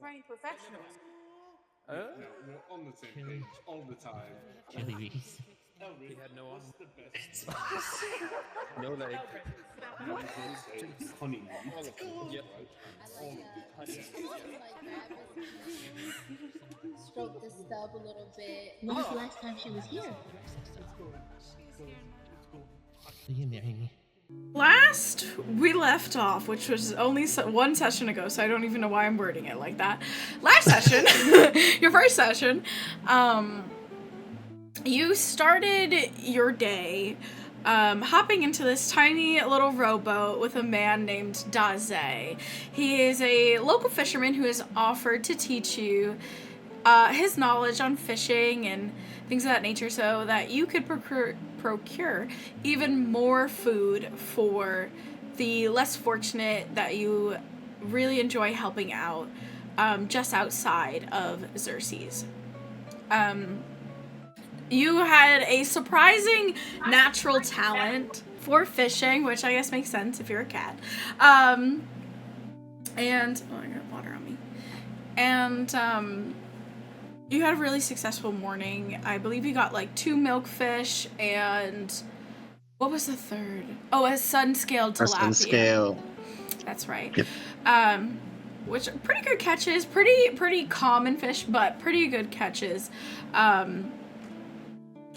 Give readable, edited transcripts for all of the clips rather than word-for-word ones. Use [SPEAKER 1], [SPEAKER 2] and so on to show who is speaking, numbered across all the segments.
[SPEAKER 1] trained professionals.
[SPEAKER 2] No, we're on the same page all the time.
[SPEAKER 3] Chili bees.
[SPEAKER 2] Elric,
[SPEAKER 4] He had no
[SPEAKER 2] what's
[SPEAKER 4] arm.
[SPEAKER 2] the best?
[SPEAKER 4] No leg.
[SPEAKER 2] You did say honey meat.
[SPEAKER 4] All of them. Yep.
[SPEAKER 2] Right? All of it.
[SPEAKER 4] Honey.
[SPEAKER 5] Stroke the stub a little bit.
[SPEAKER 6] When was the last time she was here?
[SPEAKER 3] Will you marry me?
[SPEAKER 1] Last we left off, which was only one session ago, so I don't even know why I'm wording it like that. Last session, your first session, you started your day hopping into this tiny little rowboat with a man named Daze. He is a local fisherman who has offered to teach you his knowledge on fishing and things of that nature so that you could procure even more food for the less fortunate that you really enjoy helping out just outside of Xerxes. You had a surprising natural talent for fishing, which I guess makes sense if you're a cat. And oh, I got water on me. And you had a really successful morning. I believe you got like 2 milkfish and what was the third? Oh, a sun-scaled tilapia.
[SPEAKER 7] A sun-scale.
[SPEAKER 1] That's right.
[SPEAKER 7] Yep.
[SPEAKER 1] Which are pretty good catches. Pretty common fish, but pretty good catches.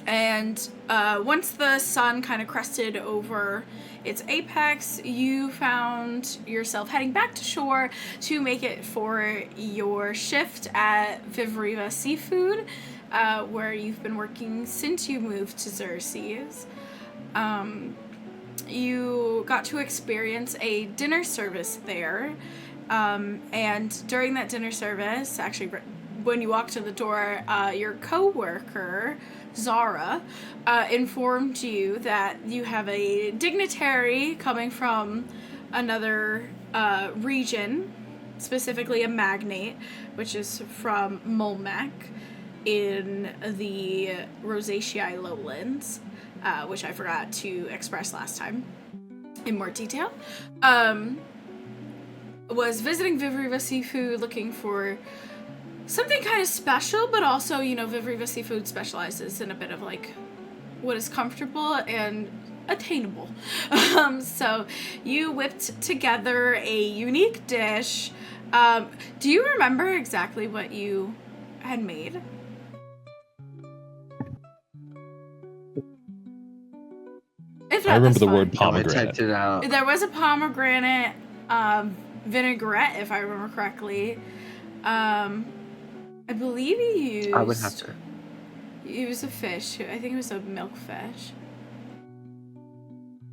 [SPEAKER 1] And once the sun kind of crested over its apex, you found yourself heading back to shore to make it for your shift at Vivriva Seafood, where you've been working since you moved to Xerxes. You got to experience a dinner service there, and during that dinner service, actually, when you walked to the door, your co-worker, Zara, informed you that you have a dignitary coming from another region, specifically a magnate, which is from Molmec in the Rosaceae lowlands, which I forgot to express last time in more detail, was visiting Vivriva Seafood looking for something kind of special, but also, you know, Vivriva Seafood specializes in a bit of like what is comfortable and attainable. So you whipped together a unique dish. Do you remember exactly what you had made? If not,
[SPEAKER 4] I remember
[SPEAKER 1] that's
[SPEAKER 4] the
[SPEAKER 1] fine.
[SPEAKER 4] word
[SPEAKER 7] Oh, I
[SPEAKER 4] pomegranate.
[SPEAKER 7] typed it out.
[SPEAKER 1] There was a pomegranate vinaigrette, if I remember correctly. I believe you used...
[SPEAKER 7] I would have to.
[SPEAKER 1] You used a fish. I think it was a milkfish.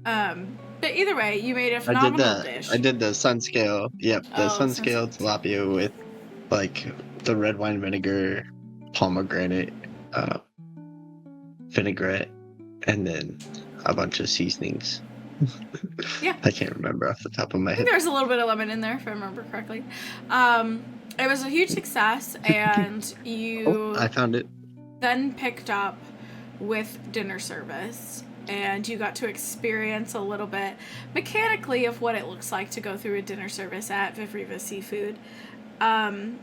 [SPEAKER 1] But either way, you made a phenomenal dish.
[SPEAKER 7] I did the sun scale. Yep, the
[SPEAKER 1] Oh,
[SPEAKER 7] sun scale tilapia with like the red wine vinegar, pomegranate, vinaigrette, and then a bunch of seasonings.
[SPEAKER 1] Yeah.
[SPEAKER 7] I can't remember off the top of my
[SPEAKER 1] I think
[SPEAKER 7] head.
[SPEAKER 1] there was a little bit of lemon in there, if I remember correctly. It was a huge success, and you
[SPEAKER 7] Oh, I found it.
[SPEAKER 1] then picked up with dinner service, and you got to experience a little bit mechanically of what it looks like to go through a dinner service at Vivriva Seafood. And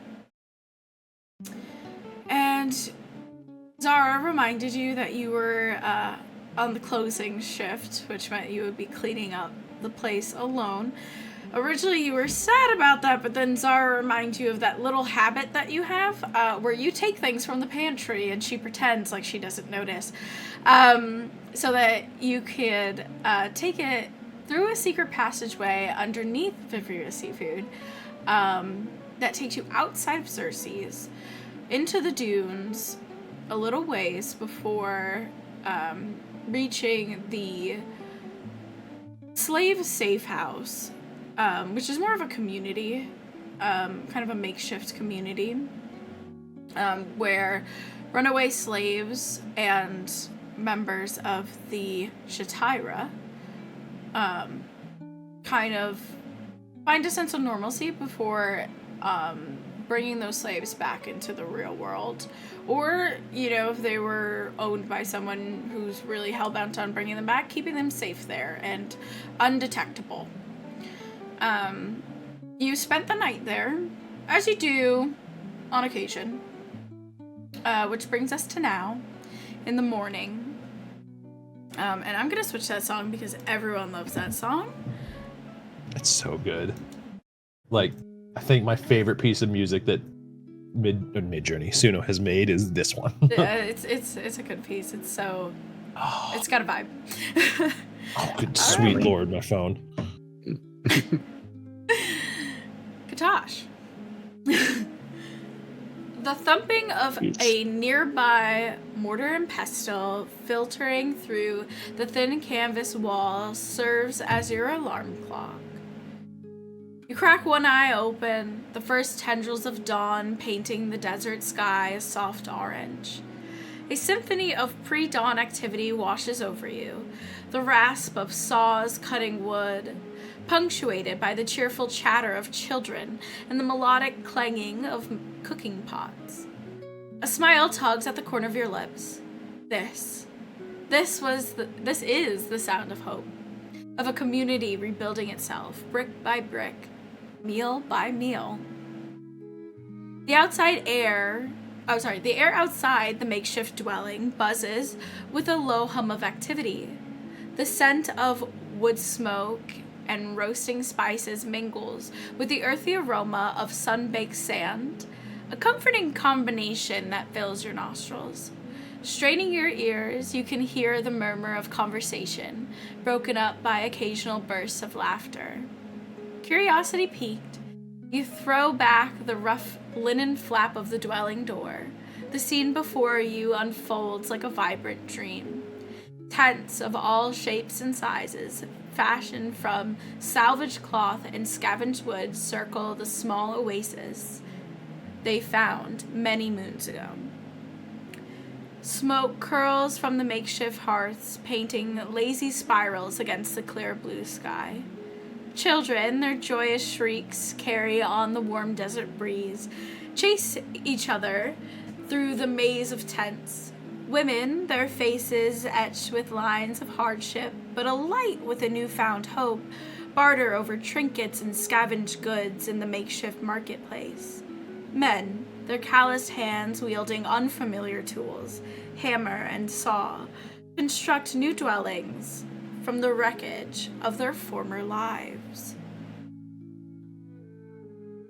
[SPEAKER 1] Zara reminded you that you were on the closing shift, which meant you would be cleaning up the place alone. Originally, you were sad about that, but then Zara reminded you of that little habit that you have, where you take things from the pantry and she pretends like she doesn't notice, so that you could take it through a secret passageway underneath Vivriva Seafood that takes you outside of Xerxes, into the dunes, a little ways before reaching the slave safe house, which is more of a community, kind of a makeshift community, where runaway slaves and members of the Shatira kind of find a sense of normalcy before bringing those slaves back into the real world. Or, you know, if they were owned by someone who's really hell-bent on bringing them back, keeping them safe there and undetectable. You spent the night there, as you do on occasion, which brings us to now, in the morning. And I'm gonna switch that song because everyone loves that song.
[SPEAKER 6] It's so good. Like, I think my favorite piece of music that Midjourney Suno has made is this one.
[SPEAKER 1] It's a good piece. It's so it's got a vibe.
[SPEAKER 6] Oh, good sweet lord, my phone.
[SPEAKER 1] Kha'tash. The thumping of a nearby mortar and pestle filtering through the thin canvas wall serves as your alarm clock. You crack one eye open, the first tendrils of dawn painting the desert sky a soft orange. A symphony of pre-dawn activity washes over you, the rasp of saws cutting wood, punctuated by the cheerful chatter of children and the melodic clanging of cooking pots. A smile tugs at the corner of your lips. This is the sound of hope, of a community rebuilding itself, brick by brick, meal by meal. The air outside the makeshift dwelling buzzes with a low hum of activity. The scent of wood smoke and roasting spices mingles with the earthy aroma of sun-baked sand, a comforting combination that fills your nostrils. Straining your ears, you can hear the murmur of conversation, broken up by occasional bursts of laughter. Curiosity piqued, you throw back the rough linen flap of the dwelling door. The scene before you unfolds like a vibrant dream. Tents of all shapes and sizes, fashioned from salvaged cloth and scavenged wood, circle the small oasis they found many moons ago. Smoke curls from the makeshift hearths, painting lazy spirals against the clear blue sky. Children, their joyous shrieks carry on the warm desert breeze, chase each other through the maze of tents. Women, their faces etched with lines of hardship, but alight with a newfound hope, barter over trinkets and scavenged goods in the makeshift marketplace. Men, their calloused hands wielding unfamiliar tools, hammer and saw, construct new dwellings from the wreckage of their former lives.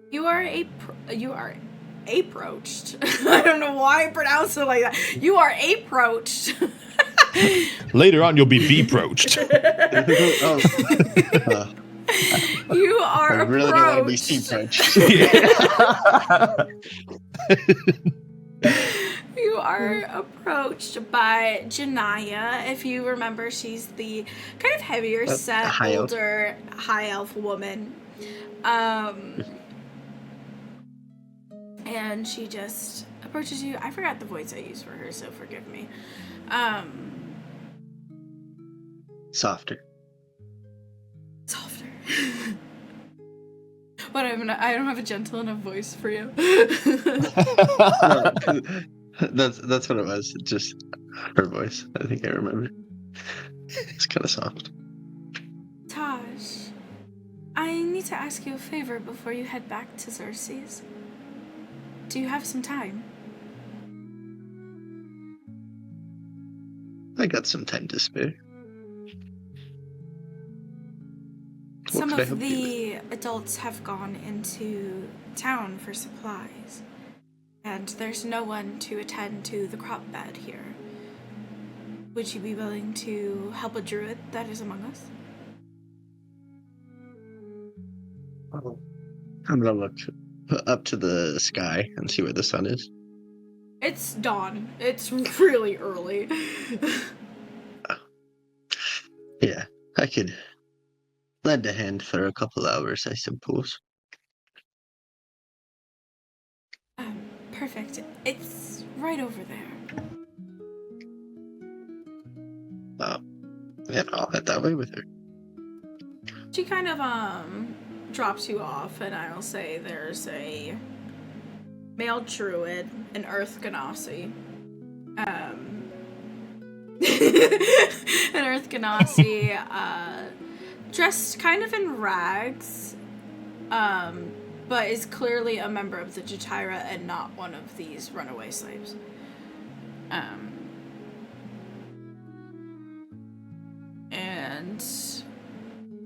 [SPEAKER 1] You are approached. I don't know why I pronounce it like that. You are approached.
[SPEAKER 6] Later on, you'll be beproached.
[SPEAKER 1] You are
[SPEAKER 7] I really don't want to be
[SPEAKER 1] approached. You are approached by Janaya. If you remember, she's the kind of heavier set,
[SPEAKER 7] high elf.
[SPEAKER 1] older high elf woman. And she just approaches you. I forgot the voice I used for her, so forgive me.
[SPEAKER 7] Softer.
[SPEAKER 1] But I don't have a gentle enough voice for you.
[SPEAKER 7] No, that's what it was. Just her voice. I think I remember. It's kind of soft.
[SPEAKER 1] Taj, I need to ask you a favor before you head back to Xerxes. Do you have some time?
[SPEAKER 7] I got some time to spare.
[SPEAKER 1] Some
[SPEAKER 7] could I
[SPEAKER 1] of
[SPEAKER 7] help you
[SPEAKER 1] the adults have gone into town for supplies, and there's no one to attend to the crop bed here. Would you be willing to help a druid that is among us?
[SPEAKER 7] I'm gonna look up to the sky and see where the sun is.
[SPEAKER 1] It's dawn. It's really early.
[SPEAKER 7] Yeah, I could lend a hand for a couple hours, I suppose.
[SPEAKER 1] Perfect. It's right over there.
[SPEAKER 7] Yeah, I'll head that way with her.
[SPEAKER 1] She kind of drops you off, and I'll say there's a male druid, an Earth Ganassi. An Earth Ganassi, dressed kind of in rags, but is clearly a member of the Jatira and not one of these runaway slaves. And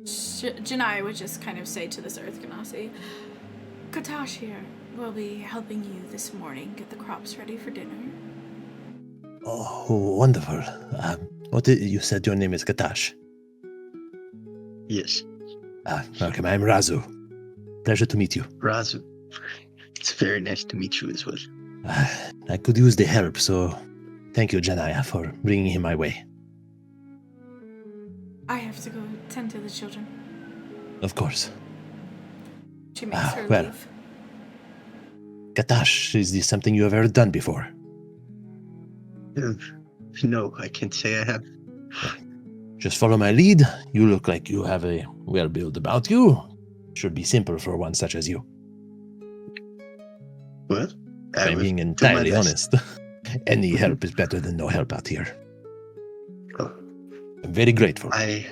[SPEAKER 1] Janai would just kind of say to this Earth Ganassi, Kha'tash here will be helping you this morning get the crops ready for dinner.
[SPEAKER 3] Oh, wonderful. You said your name is Kha'tash.
[SPEAKER 7] Yes,
[SPEAKER 3] Welcome, I'm Razu. Pleasure to meet you.
[SPEAKER 7] Razu. It's very nice to meet you as well.
[SPEAKER 3] I could use the help, so thank you, Janaya, for bringing him my way.
[SPEAKER 1] I have to go tend to the children.
[SPEAKER 3] Of course.
[SPEAKER 1] She makes her
[SPEAKER 3] well.
[SPEAKER 1] leave.
[SPEAKER 3] Kha'tash, is this something you have ever done before?
[SPEAKER 7] No, I can't say I have.
[SPEAKER 3] Just follow my lead. You look like you have a well-built about you. Should be simple for one such as you.
[SPEAKER 7] Well,
[SPEAKER 3] I'm being
[SPEAKER 7] do my
[SPEAKER 3] entirely
[SPEAKER 7] best.
[SPEAKER 3] honest. Any help is better than no help out here.
[SPEAKER 7] Oh,
[SPEAKER 3] I'm very grateful.
[SPEAKER 7] I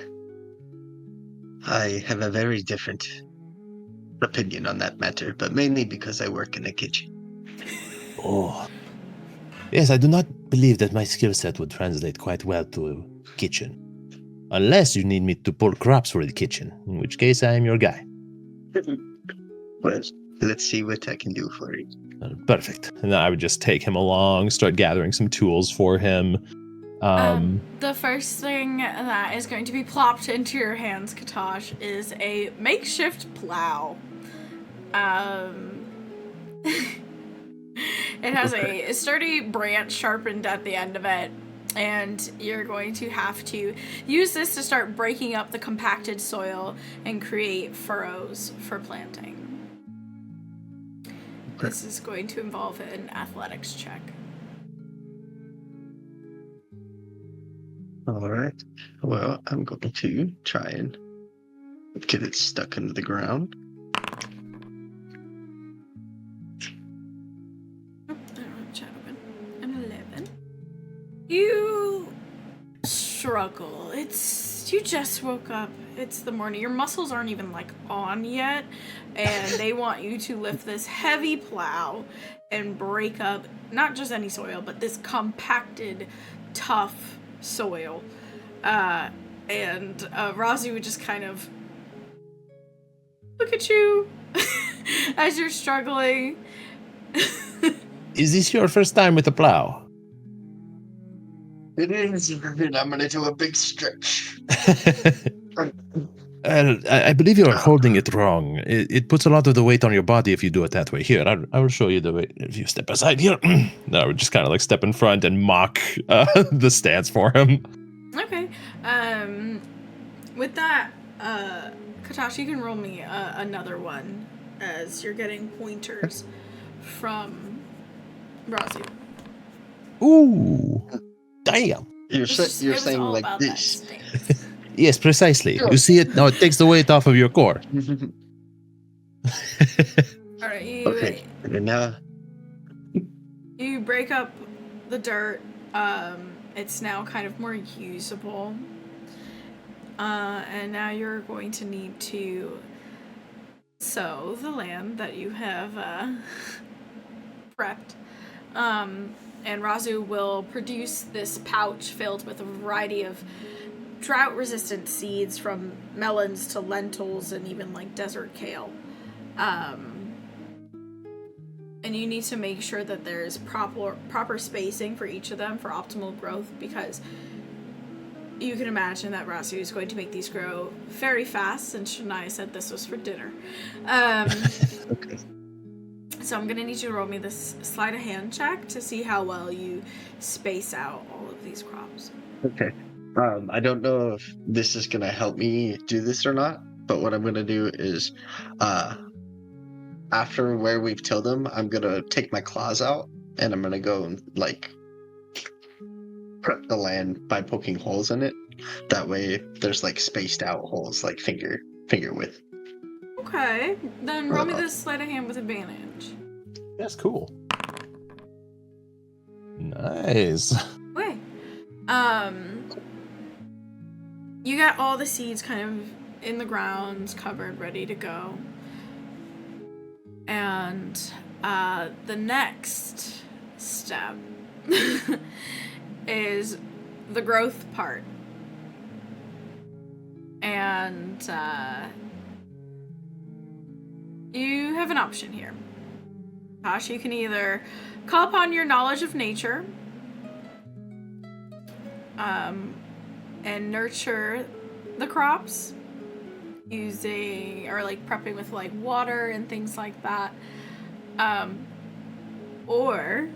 [SPEAKER 7] have a very different opinion on that matter, but mainly because I work in a kitchen.
[SPEAKER 3] Oh. Yes, I do not believe that my skill set would translate quite well to a kitchen. Unless you need me to pull crops for the kitchen, in which case I am your guy.
[SPEAKER 7] Well, let's see what I can do for you.
[SPEAKER 3] Perfect. And I would just take him along, start gathering some tools for him.
[SPEAKER 1] The first thing that is going to be plopped into your hands, Kha'tash, is a makeshift plow. It has a sturdy branch sharpened at the end of it, and you're going to have to use this to start breaking up the compacted soil and create furrows for planting. This is going to involve an athletics check.
[SPEAKER 7] All right. Well, I'm going to try and get it stuck into the ground.
[SPEAKER 1] Oh, I don't have chat open. An 11. You struggle. You just woke up. It's the morning. Your muscles aren't even on yet, and they want you to lift this heavy plow and break up not just any soil, but this compacted, tough soil. And Razu would just kind of look at you as you're struggling.
[SPEAKER 3] Is this your first time with a plow?
[SPEAKER 7] It is, and I'm going to do a big stretch.
[SPEAKER 3] I believe you're holding it wrong. It puts a lot of the weight on your body if you do it that way. Here, I will show you the way. If you step aside here. No, I would just kind of step in front and mock the stance for him.
[SPEAKER 1] Okay. With that, Kha'tash, you can roll me another one as you're getting pointers from Razu.
[SPEAKER 3] Ooh. Damn.
[SPEAKER 7] You're
[SPEAKER 1] It was
[SPEAKER 7] saying
[SPEAKER 1] all
[SPEAKER 7] like
[SPEAKER 1] about
[SPEAKER 7] this.
[SPEAKER 1] that stance.
[SPEAKER 3] Yes, precisely. You see it? No, it takes the weight off of your core.
[SPEAKER 1] Alright,
[SPEAKER 7] Okay, and now
[SPEAKER 1] you break up the dirt. It's now kind of more usable. And now you're going to need to sow the land that you have prepped. And Razu will produce this pouch filled with a variety of drought-resistant seeds, from melons to lentils and even desert kale. And you need to make sure that there's proper spacing for each of them for optimal growth, because you can imagine that Razu is going to make these grow very fast, and Shania said this was for dinner.
[SPEAKER 7] okay.
[SPEAKER 1] So I'm going to need you to roll me this sleight of hand check to see how well you space out all of these crops.
[SPEAKER 7] Okay. I don't know if this is going to help me do this or not, but what I'm going to do is, after where we've tilled them, I'm going to take my claws out, and I'm going to go and, prep the land by poking holes in it. That way, there's, spaced out holes, finger width.
[SPEAKER 1] Okay, then roll me this sleight of hand with advantage.
[SPEAKER 6] That's cool. Nice.
[SPEAKER 1] Okay. You got all the seeds kind of in the ground, covered, ready to go. And the next step is the growth part. And you have an option here. Kha'tash, you can either call upon your knowledge of nature and nurture the crops using, or like prepping with like water and things like that. Or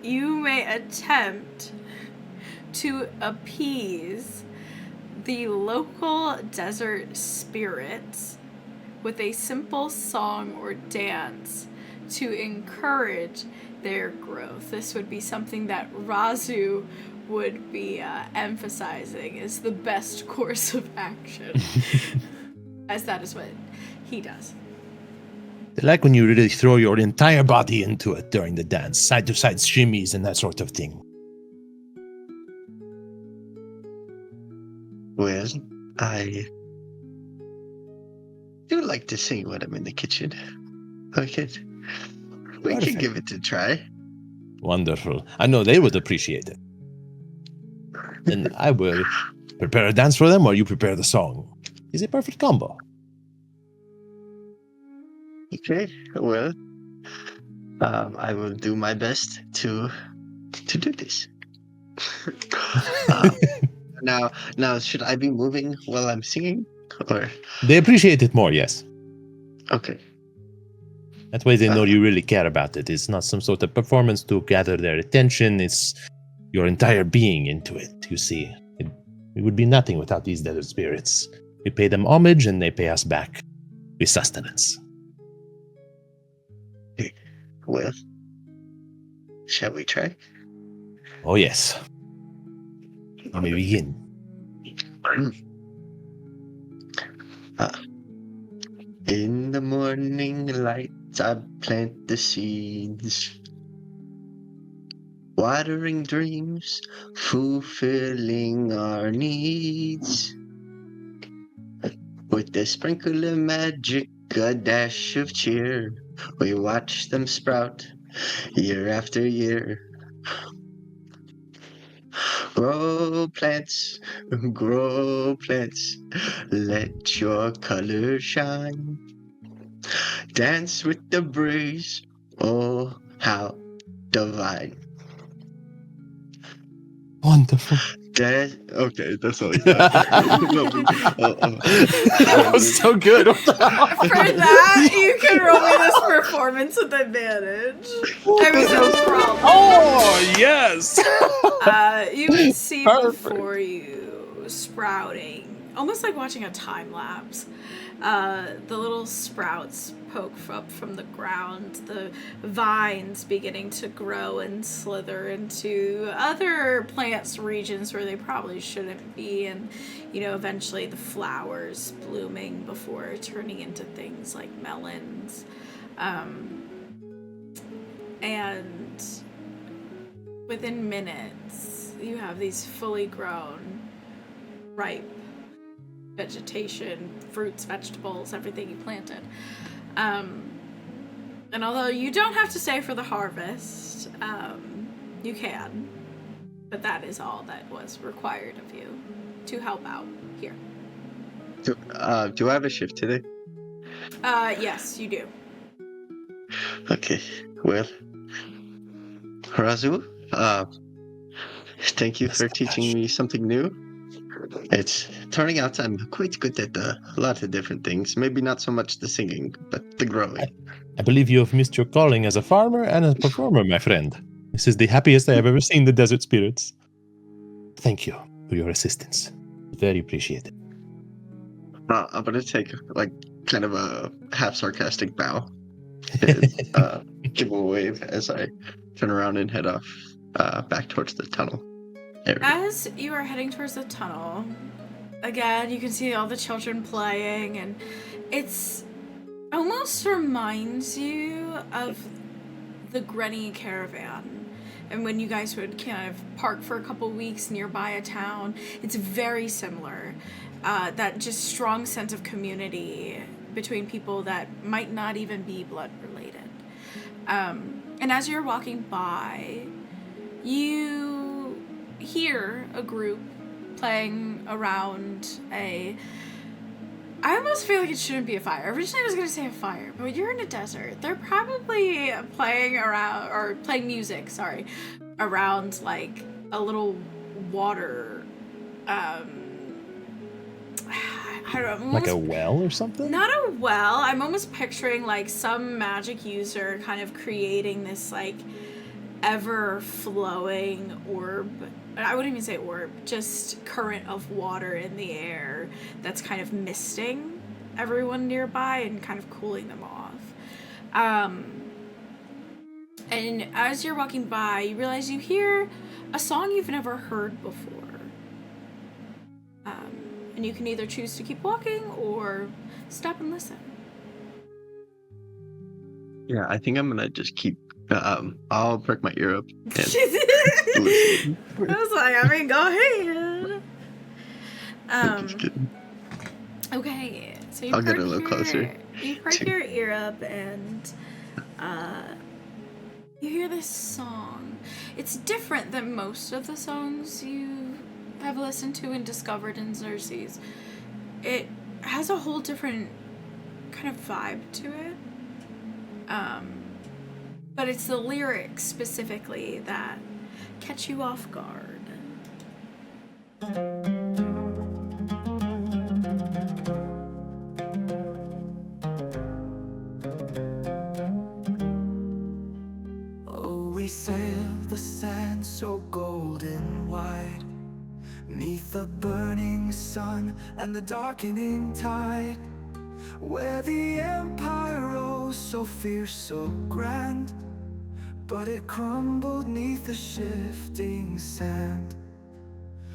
[SPEAKER 1] you may attempt to appease the local desert spirits with a simple song or dance to encourage their growth. This would be something that Razu would be emphasizing as the best course of action, as that is what he does.
[SPEAKER 3] They like when you really throw your entire body into it during the dance, side-to-side shimmies and that sort of thing.
[SPEAKER 7] Well, I do like to sing when I'm in the kitchen. We can
[SPEAKER 3] Perfect.
[SPEAKER 7] give it a try.
[SPEAKER 3] Wonderful. I know they would appreciate it. And I will prepare a dance for them while you prepare the song. It's a perfect combo.
[SPEAKER 7] Okay, well, I will do my best to do this. Now, should I be moving while I'm singing, or
[SPEAKER 3] They appreciate it more, yes.
[SPEAKER 7] okay?
[SPEAKER 3] That way they know you really care about it. It's not some sort of performance to gather their attention. It's your entire being into it, you see. It would be nothing without these desert spirits. We pay them homage and they pay us back with sustenance.
[SPEAKER 7] Well, shall we try?
[SPEAKER 3] Oh, yes. You may begin.
[SPEAKER 7] In the morning light, I plant the seeds, watering dreams, fulfilling our needs. With a sprinkle of magic, a dash of cheer, we watch them sprout year after year. Grow plants, let your colors shine. Dance with the breeze, oh, how divine.
[SPEAKER 3] Wonderful.
[SPEAKER 7] Okay, that's all I got.
[SPEAKER 3] That was so good.
[SPEAKER 1] For that, you can roll me this performance with advantage. I mean, no problem.
[SPEAKER 3] Oh, yes.
[SPEAKER 1] You can see before you sprouting, almost like watching a time lapse. The little sprouts poke up from the ground, the vines beginning to grow and slither into other plants regions where they probably shouldn't be, and eventually the flowers blooming before turning into things like melons. And within minutes you have these fully grown, ripe vegetation, fruits, vegetables, everything you planted. And although you don't have to stay for the harvest, you can. But that is all that was required of you to help out here.
[SPEAKER 7] Do I have a shift today?
[SPEAKER 1] Yes, you do.
[SPEAKER 7] Okay, well, Razu, thank you for teaching me something new. It's turning out I'm quite good at a lot of different things. Maybe not so much the singing, but the growing.
[SPEAKER 3] I believe you have missed your calling as a farmer and a performer, my friend. This is the happiest I have ever seen the desert spirits. Thank you for your assistance. Very appreciated.
[SPEAKER 7] I'm gonna take kind of a half sarcastic bow, and, give a wave as I turn around and head off back towards the tunnel area.
[SPEAKER 1] As you are heading towards the tunnel, again, you can see all the children playing, and it's almost reminds you of the Granny caravan. And when you guys would kind of park for a couple weeks nearby a town, it's very similar. That just strong sense of community between people that might not even be blood related. And as you're walking by, you hear a group playing around I almost feel like it shouldn't be a fire. Originally I was going to say a fire, but you're in a desert. They're probably playing around, or playing music, around like a little water, I don't know.
[SPEAKER 6] Like a well or something?
[SPEAKER 1] Not a well. I'm almost picturing like some magic user kind of creating this like ever flowing orb. I wouldn't even say orb, just current of water in the air that's kind of misting everyone nearby and kind of cooling them off. And as you're walking by, you realize you hear a song you've never heard before. And you can either choose to keep walking or stop and listen.
[SPEAKER 7] Yeah, I think I'm gonna just keep. I'll perk my ear up. And
[SPEAKER 1] I was like, I mean, go ahead.
[SPEAKER 7] just kidding.
[SPEAKER 1] Okay, so you
[SPEAKER 7] I'll get
[SPEAKER 1] perk
[SPEAKER 7] a little closer.
[SPEAKER 1] You perk your ear up and you hear this song. It's different than most of the songs you have listened to and discovered in Xerxes. It has a whole different kind of vibe to it. But it's the lyrics specifically that catch you off guard.
[SPEAKER 8] Oh, we sail the sand so golden wide, 'neath the burning sun and the darkening tide, where the empire rose so fierce, so grand, but it crumbled 'neath the shifting sand.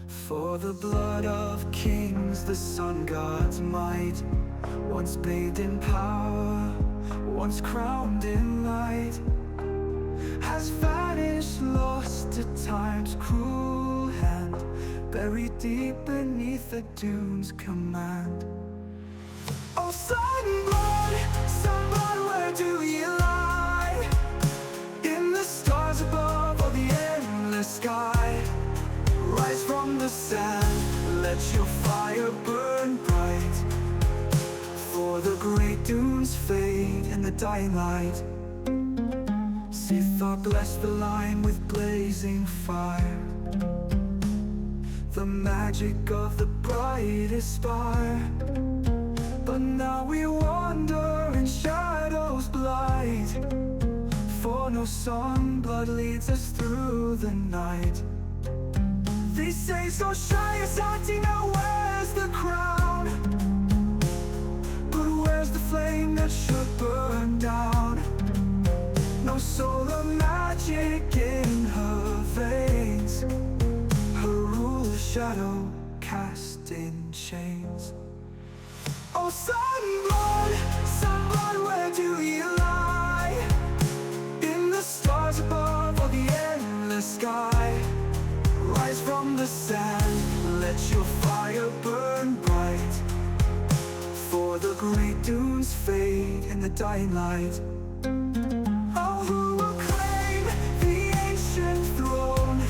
[SPEAKER 8] For the blood of kings, the sun god's might, once bathed in power, once crowned in light, has vanished, lost to time's cruel hand, buried deep beneath the dunes' command. Oh, sunblood, where do you lie? In the stars above or the endless sky? Rise from the sand, let your fire burn bright, for the great dunes fade in the dying light. Sithar blessed the line with blazing fire, the magic of the brightest spire. But now we wander in shadows blind, for no sunblood leads us through the night. They say, so shy as now where's the crown? But where's the flame that should burn down? No solar magic in her veins, her rule of shadow cast in chains. Oh, sunblood, where do you lie? In the stars above or the endless sky? Rise from the sand, let your fire burn bright, for the great dunes fade in the dying light. Oh, who will claim the ancient throne,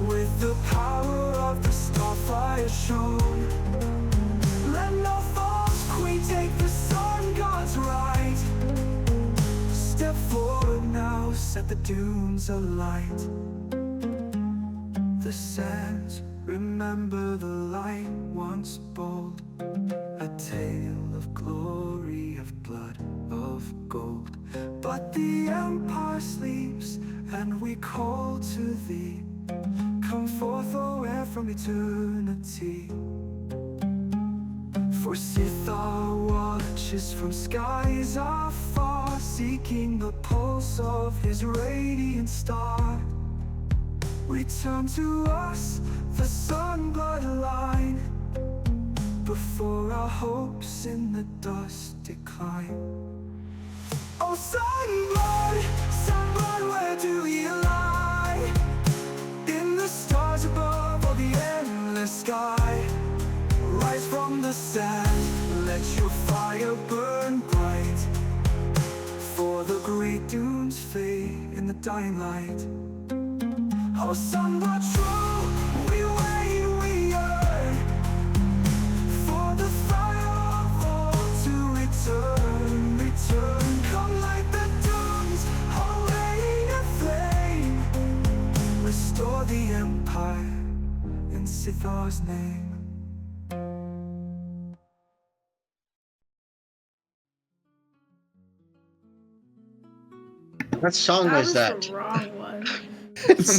[SPEAKER 8] with the power of the starfire shown? Let no false queen take the sun god's right. Step forward now, set the dunes alight. The sands remember the light once bold, a tale of glory, of blood, of gold. But the empire sleeps and we call to thee, come forth, O air, from eternity. For Sithar watches from skies afar, seeking the pulse of his radiant star. Return to us the sunblood line, before our hopes in the dust decline. Oh, sunblood, where do you lie? In the stars above or the endless sky? Rise from the sand, let your fire burn bright, for the great dunes fade in the dying light. Our sunblood true, we wait, we yearn, for the fire of all to return, return. Come like the dunes, away in flame, restore the empire in Sithar's name.
[SPEAKER 7] What song
[SPEAKER 1] That
[SPEAKER 7] was
[SPEAKER 1] was
[SPEAKER 7] that?
[SPEAKER 1] the wrong one.
[SPEAKER 3] It's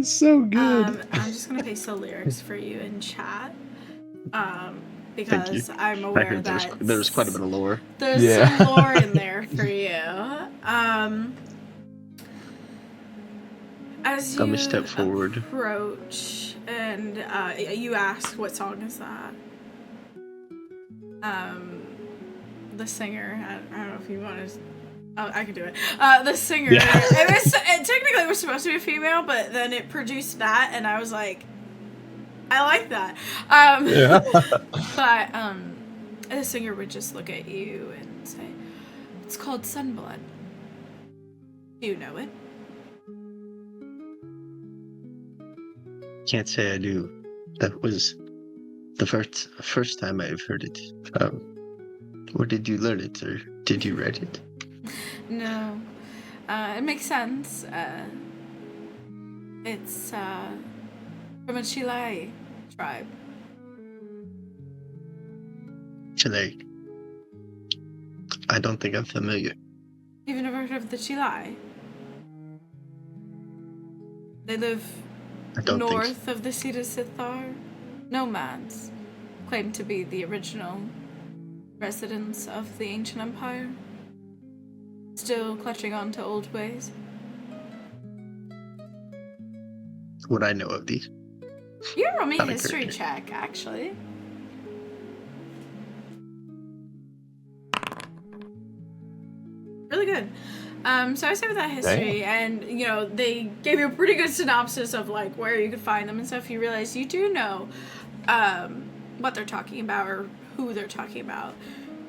[SPEAKER 3] so good.
[SPEAKER 1] I'm just gonna paste the lyrics for you in chat.
[SPEAKER 7] Thank you.
[SPEAKER 1] Because I'm
[SPEAKER 7] I
[SPEAKER 1] aware
[SPEAKER 7] heard
[SPEAKER 1] that
[SPEAKER 7] there was quite a bit of lore.
[SPEAKER 1] there's
[SPEAKER 3] Yeah.
[SPEAKER 1] some lore in there for you. As
[SPEAKER 7] Let
[SPEAKER 1] you
[SPEAKER 7] me step forward.
[SPEAKER 1] approach and you ask, what song is that? The singer, I don't know if you want to. Oh, I can do it. The singer.
[SPEAKER 3] Yeah.
[SPEAKER 1] It technically was supposed to be a female, but then it produced that, and I was like, I like that.
[SPEAKER 3] Yeah.
[SPEAKER 1] But the singer would just look at you and say, "It's called Sunblood. Do you know it?"
[SPEAKER 7] Can't say I do. That was the first time I've heard it. Where did you learn it, or did you write it?
[SPEAKER 1] No. It makes sense. It's from a Chile tribe.
[SPEAKER 7] Chile. I don't think I'm familiar.
[SPEAKER 1] You've never heard of the Chile? They live
[SPEAKER 7] I don't think so.
[SPEAKER 1] north of the Seat of Sithar. Nomads claim to be the original residents of the ancient empire. Still clutching on to old ways.
[SPEAKER 7] Would I know of these?
[SPEAKER 1] You can roll me a
[SPEAKER 7] Not a
[SPEAKER 1] history
[SPEAKER 7] character.
[SPEAKER 1] check, actually. Really good. So I started with that history, and you know they gave you a pretty good synopsis of like where you could find them and stuff. You realize you do know what they're talking about or who they're talking about.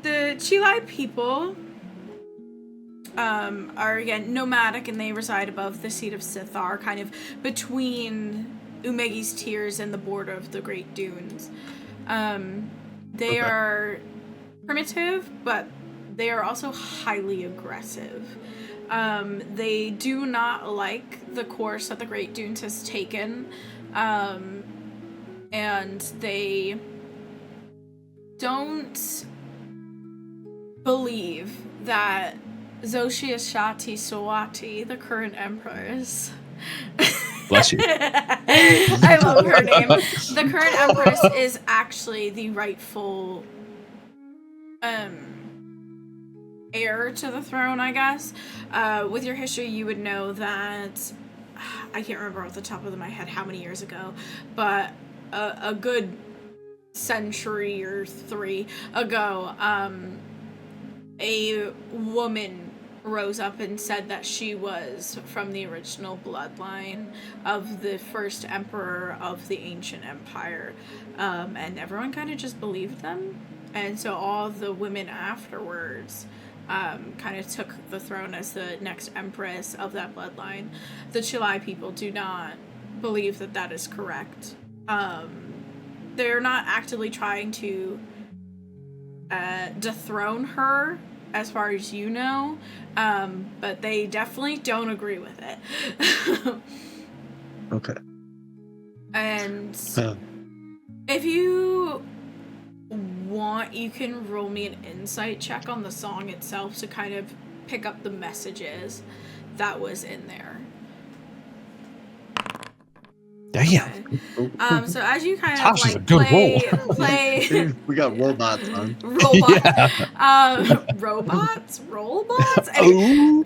[SPEAKER 1] The Chile people are again nomadic, and they reside above the Seat of Sithar, kind of between Umegi's Tears and the border of the Great Dunes. They are primitive, but they are also highly aggressive. They do not like the course that the Great Dunes has taken, and they don't believe that Xochitl Shati Sowati, the current empress,
[SPEAKER 3] Bless you.
[SPEAKER 1] I love her name. The current empress is actually the rightful heir to the throne, I guess. With your history, you would know that I can't remember off the top of my head how many years ago, but a good century or 3 ago, a woman rose up and said that she was from the original bloodline of the first emperor of the ancient empire, and everyone kind of just believed them, and so all the women afterwards kind of took the throne as the next empress of that bloodline. The Chile people do not believe that that is correct. They're not actively trying to dethrone her, as far as you know, but they definitely don't agree with it.
[SPEAKER 7] Okay.
[SPEAKER 1] And if you want, you can roll me an insight check on the song itself to kind of pick up the messages that was in there.
[SPEAKER 3] Damn.
[SPEAKER 1] So as you kind of
[SPEAKER 3] Tosh is
[SPEAKER 1] like
[SPEAKER 3] a good
[SPEAKER 1] play
[SPEAKER 7] We got robots on.
[SPEAKER 1] robots, robots.
[SPEAKER 3] Oh.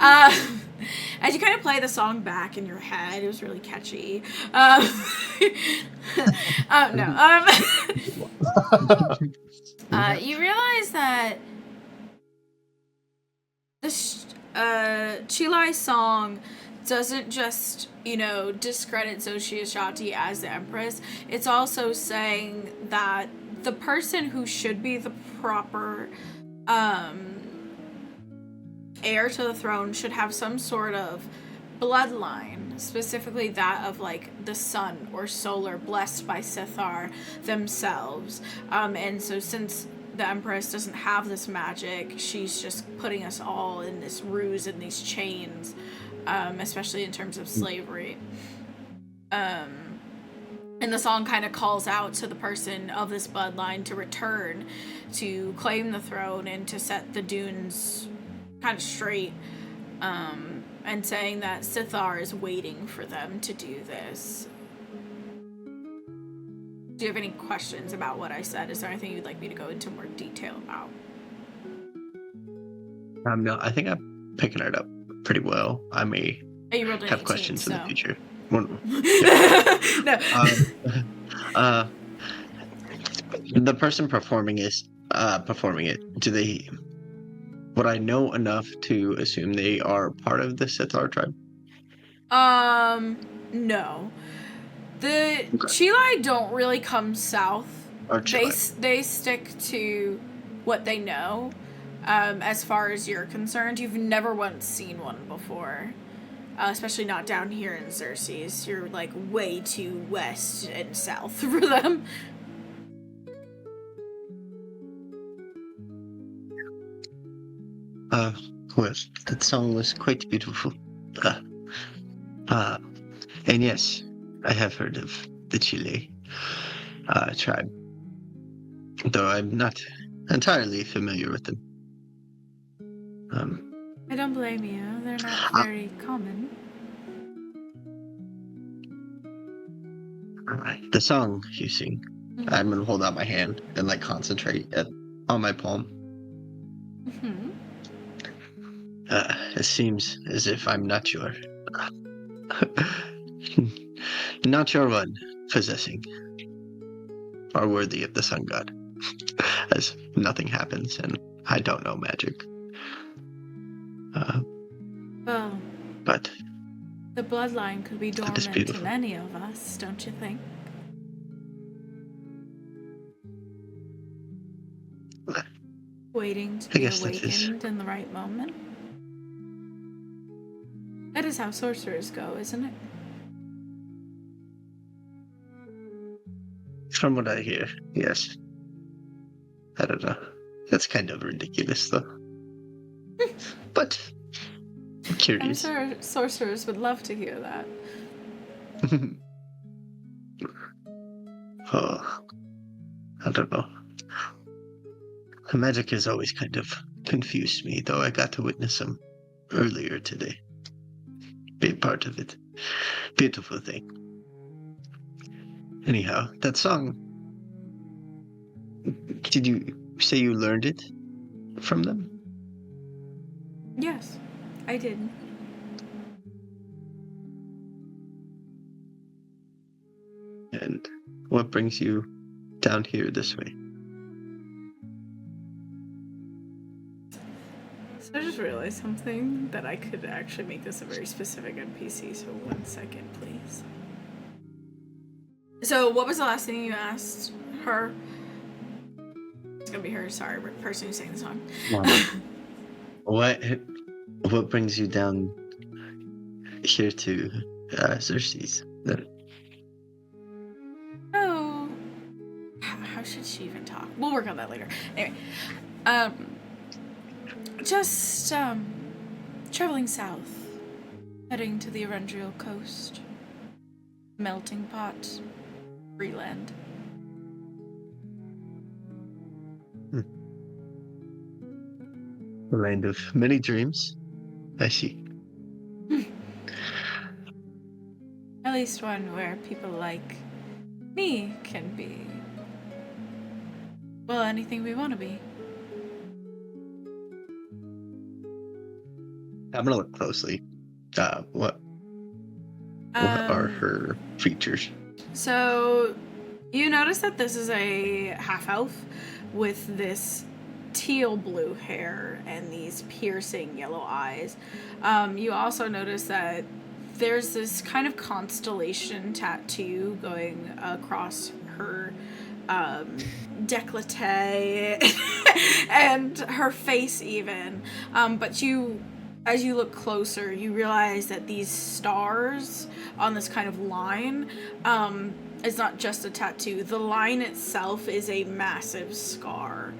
[SPEAKER 1] As you kind of play the song back in your head, it was really catchy. You realize that this Chile song doesn't just, discredit Xochitl Shati as the empress. It's also saying that the person who should be the proper heir to the throne should have some sort of bloodline, specifically that of like the sun or solar blessed by Sithar themselves. And so since the Empress doesn't have this magic, she's just putting us all in this ruse and these chains, especially in terms of slavery. And the song kind of calls out to the person of this bloodline to return, to claim the throne, and to set the dunes kind of straight, and saying that Sithar is waiting for them to do this. Do you have any questions about what I said? Is there anything you'd like me to go into more detail about?
[SPEAKER 7] No, I think I'm picking it up pretty well. I may
[SPEAKER 1] You rolled an
[SPEAKER 7] have
[SPEAKER 1] 18,
[SPEAKER 7] questions in the
[SPEAKER 1] so-
[SPEAKER 7] future.
[SPEAKER 1] No.
[SPEAKER 7] The person performing it, do they? Would I know enough to assume they are part of the Sithar tribe?
[SPEAKER 1] No. The Chilai don't really come south.
[SPEAKER 7] Or Chile?
[SPEAKER 1] They stick to what they know. As far as you're concerned, you've never once seen one before. Especially not down here in Xerxes. You're like way too west and south for them.
[SPEAKER 7] Well, that song was quite beautiful. And yes, I have heard of the Chile tribe, though I'm not entirely familiar with them.
[SPEAKER 1] I don't blame you. They're not very common.
[SPEAKER 7] The song you sing, I'm gonna hold out my hand and like concentrate on my palm.
[SPEAKER 1] Mm-hmm.
[SPEAKER 7] It seems as if I'm not sure. Not sure one possessing are worthy of the sun god, as nothing happens and I don't know magic.
[SPEAKER 1] Well,
[SPEAKER 7] But
[SPEAKER 1] the bloodline could be
[SPEAKER 7] That is
[SPEAKER 1] dormant in
[SPEAKER 7] beautiful.
[SPEAKER 1] any of us, don't you think? Waiting to
[SPEAKER 7] I
[SPEAKER 1] be
[SPEAKER 7] guess that is-
[SPEAKER 1] awakened in the right moment. That is how sorcerers go, isn't it?
[SPEAKER 7] from what I hear, yes. I don't know. That's kind of ridiculous, though. But I'm
[SPEAKER 1] I'm
[SPEAKER 7] curious.
[SPEAKER 1] sure sorcerers would love to hear that.
[SPEAKER 7] Oh, I don't know. The magic has always kind of confused me, though I got to witness some earlier today. Be part of it. Beautiful thing. Anyhow, that song. Did you say you learned it from them?
[SPEAKER 1] Yes, I did.
[SPEAKER 7] And what brings you down here this way?
[SPEAKER 1] So I just realized something, that I could actually make this a very specific NPC, so 1 second, please. So what was the last thing you asked her? It's gonna be her, sorry, person who's saying the song.
[SPEAKER 7] What brings you down here to Xerxes then?
[SPEAKER 1] Oh, how should she even talk? We'll work on that later. Anyway, just traveling south, heading to the Arundrial coast, melting pot, Freeland.
[SPEAKER 7] A land of many dreams. I see.
[SPEAKER 1] At least one where people like me can be, well, anything we want to be.
[SPEAKER 7] I'm gonna look closely. What are her features?
[SPEAKER 1] So, you notice that this is a half-elf with this teal blue hair and these piercing yellow eyes. You also notice that there's this kind of constellation tattoo going across her décolleté and her face even. But as you look closer, you realize that these stars on this kind of line is not just a tattoo. The line itself is a massive scar.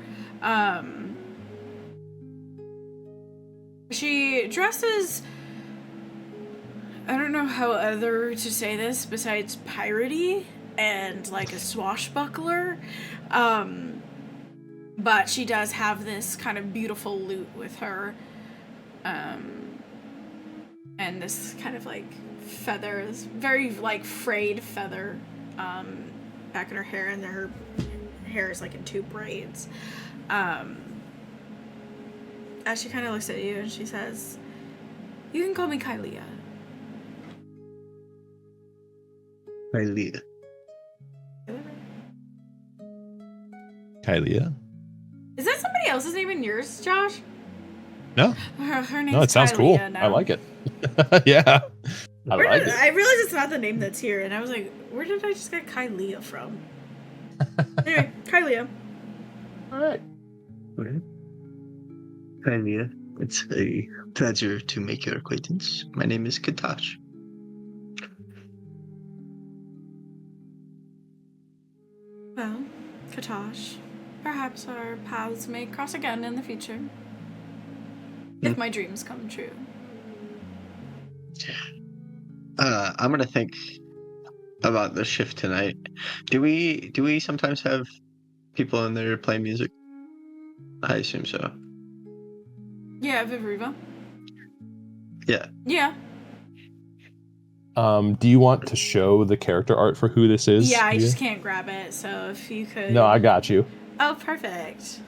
[SPEAKER 1] She dresses, I don't know how other to say this besides piratey and like a swashbuckler. But she does have this kind of beautiful loot with her. And this kind of like feather, this very like frayed feather back in her hair, and her hair is like in 2 braids. As she kind of looks at you and she says, "You can call me Kylia."
[SPEAKER 7] Kylia.
[SPEAKER 3] Kylia?
[SPEAKER 1] Is that somebody else's name in yours, Josh?
[SPEAKER 3] No.
[SPEAKER 1] Her name's
[SPEAKER 3] No, it sounds
[SPEAKER 1] Kylia
[SPEAKER 3] cool.
[SPEAKER 1] now.
[SPEAKER 3] I like it. Yeah. I like it.
[SPEAKER 1] I realized it's not the name that's here, and I was like, where did I just get Kylia from? Anyway, Kylia.
[SPEAKER 3] All right.
[SPEAKER 7] Okay. Kylia, it's a pleasure to make your acquaintance. My name is Kha'tash.
[SPEAKER 1] Well, Kha'tash, perhaps our paths may cross again in the future. If my dreams come true.
[SPEAKER 7] I'm gonna think about the shift tonight. Do we sometimes have people in there playing music? I assume so.
[SPEAKER 1] Yeah, Vivriva.
[SPEAKER 7] Yeah.
[SPEAKER 1] Yeah.
[SPEAKER 6] Do you want to show the character art for who this is?
[SPEAKER 1] Yeah, I
[SPEAKER 6] Mia?
[SPEAKER 1] just can't grab it, so if you could...
[SPEAKER 6] No, I got you.
[SPEAKER 1] Oh, perfect.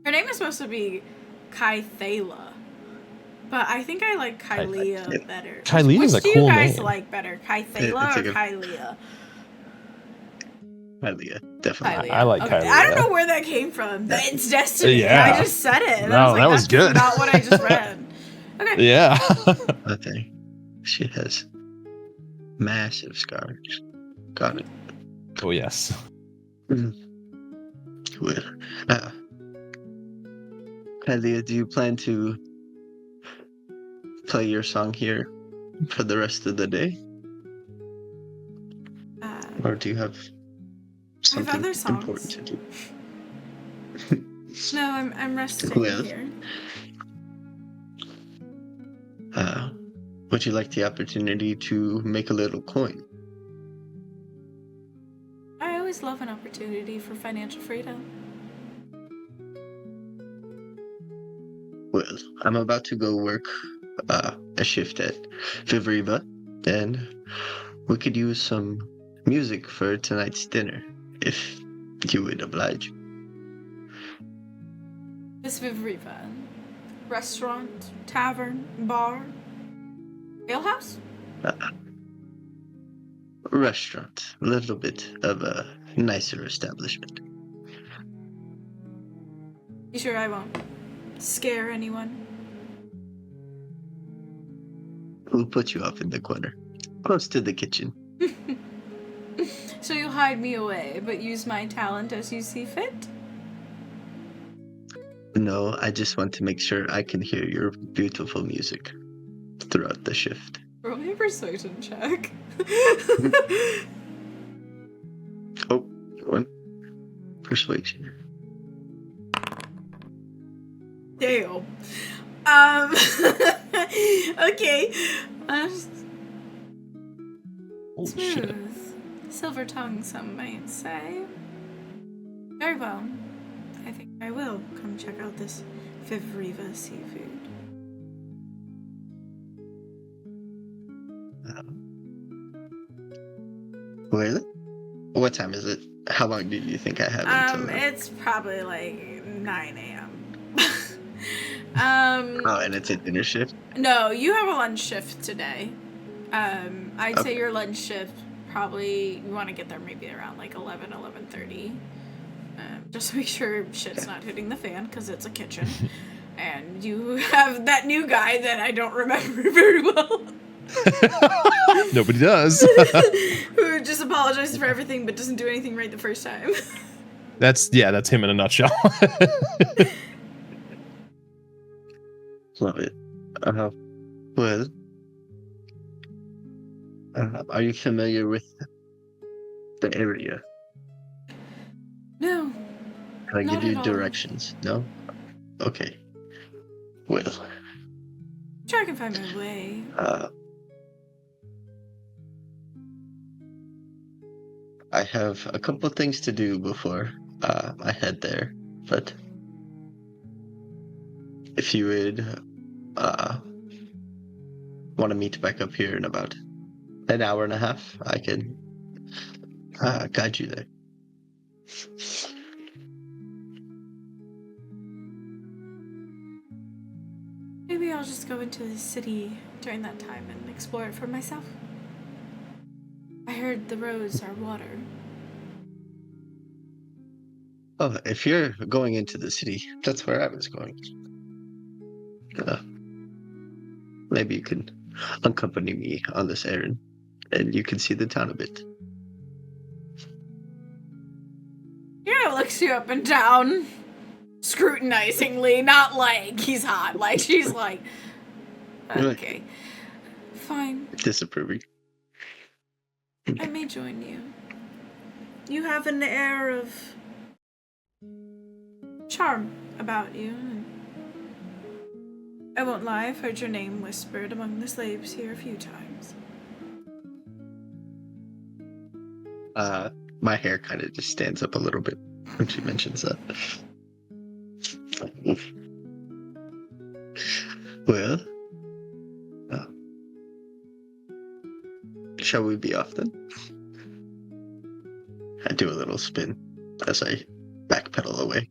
[SPEAKER 1] Her name is supposed to be Kythala, but I think I like Kylia better.
[SPEAKER 6] Kylia is a
[SPEAKER 1] Which do
[SPEAKER 6] cool
[SPEAKER 1] you guys
[SPEAKER 6] name.
[SPEAKER 1] like better, Kythala or Kylia?
[SPEAKER 7] Kylia, definitely.
[SPEAKER 6] I like
[SPEAKER 1] Okay,
[SPEAKER 6] Kylia.
[SPEAKER 1] I don't know where that came from. It's destiny.
[SPEAKER 3] Yeah.
[SPEAKER 1] I just said it. And
[SPEAKER 3] No,
[SPEAKER 1] I was like,
[SPEAKER 3] that was
[SPEAKER 1] that's
[SPEAKER 3] good.
[SPEAKER 1] not what I just read. Okay.
[SPEAKER 3] Yeah.
[SPEAKER 7] Okay. She has massive scars. Got it.
[SPEAKER 3] Oh, yes.
[SPEAKER 7] Well, Kylia, do you plan to play your song here for the rest of the day? Or do you have something
[SPEAKER 1] other songs.
[SPEAKER 7] important to do?
[SPEAKER 1] No, I'm resting
[SPEAKER 7] Well.
[SPEAKER 1] here.
[SPEAKER 7] Would you like the opportunity to make a little coin?
[SPEAKER 1] I always love an opportunity for financial freedom.
[SPEAKER 7] Well, I'm about to go work a shift at Vivriva, and we could use some music for tonight's dinner, if you would oblige.
[SPEAKER 1] Miss Vivriva. Restaurant, tavern, bar, alehouse?
[SPEAKER 7] Restaurant, a little bit of a nicer establishment.
[SPEAKER 1] You sure I won't scare anyone?
[SPEAKER 7] We'll put you off in the corner, close to the kitchen.
[SPEAKER 1] So you'll hide me away, but use my talent as you see fit?
[SPEAKER 7] No, I just want to make sure I can hear your beautiful music throughout the shift.
[SPEAKER 1] Roll me a persuasion check.
[SPEAKER 7] Oh, one. Persuasion.
[SPEAKER 1] Damn. Okay.
[SPEAKER 3] Oh, shit.
[SPEAKER 1] Smooth. Silver tongue, some might say. Very well. I think I will come check out this Vivriva seafood.
[SPEAKER 7] Well, what time is it? How long do you think I have until then?
[SPEAKER 1] It's probably like 9 a.m.
[SPEAKER 7] Oh, and it's a dinner shift?
[SPEAKER 1] No, you have a lunch shift today. I'd say
[SPEAKER 7] Okay.
[SPEAKER 1] your lunch shift probably, you want to get there maybe around like 11:30. Just to make sure shit's not hitting the fan, because it's a kitchen. And you have that new guy that I don't remember very well.
[SPEAKER 3] Nobody does.
[SPEAKER 1] Who just apologizes for everything but doesn't do anything right the first time.
[SPEAKER 3] That's him in a nutshell.
[SPEAKER 7] Love it. Well, are you familiar with the area?
[SPEAKER 1] No.
[SPEAKER 7] Can I
[SPEAKER 1] Not
[SPEAKER 7] give you
[SPEAKER 1] at all.
[SPEAKER 7] directions? No? Okay. Well,
[SPEAKER 1] Sure, I can find my way.
[SPEAKER 7] I have a couple of things to do before I head there, but if you would want to meet back up here in about an hour and a half, I can guide you there.
[SPEAKER 1] Maybe I'll just go into the city during that time and explore it for myself. I heard the roads are water.
[SPEAKER 7] Oh, if you're going into the city, that's where I was going. Maybe you can accompany me on this errand, and you can see the town a bit.
[SPEAKER 1] Yeah, looks you up and down, scrutinizingly, not like he's hot. Like she's like, okay, fine.
[SPEAKER 7] Disapproving.
[SPEAKER 1] I may join you. You have an air of charm about you. And I won't lie, I've heard your name whispered among the slaves here a few times.
[SPEAKER 7] My hair kind of just stands up a little bit when she mentions that. Well, shall we be off then? I do a little spin as I backpedal away.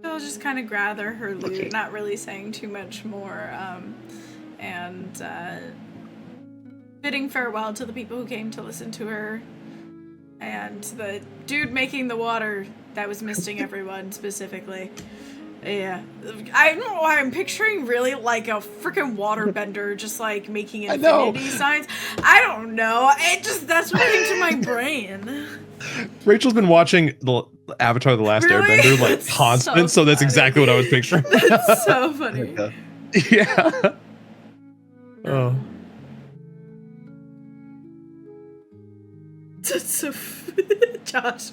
[SPEAKER 1] She'll just kind of gather her loot,
[SPEAKER 7] Okay.
[SPEAKER 1] not really saying too much more, and bidding farewell to the people who came to listen to her, and the dude making the water that was misting everyone specifically. Yeah, I don't know why I'm picturing really like a freaking waterbender just like making infinity signs. I don't know. That's what came to my brain.
[SPEAKER 3] Rachel's been watching the Avatar: The Last
[SPEAKER 1] Really?
[SPEAKER 3] Airbender like
[SPEAKER 1] That's
[SPEAKER 3] constant,
[SPEAKER 1] so
[SPEAKER 3] so that's
[SPEAKER 1] funny.
[SPEAKER 3] exactly what I was picturing.
[SPEAKER 1] That's so funny.
[SPEAKER 3] Yeah. Oh.
[SPEAKER 1] That's so Josh.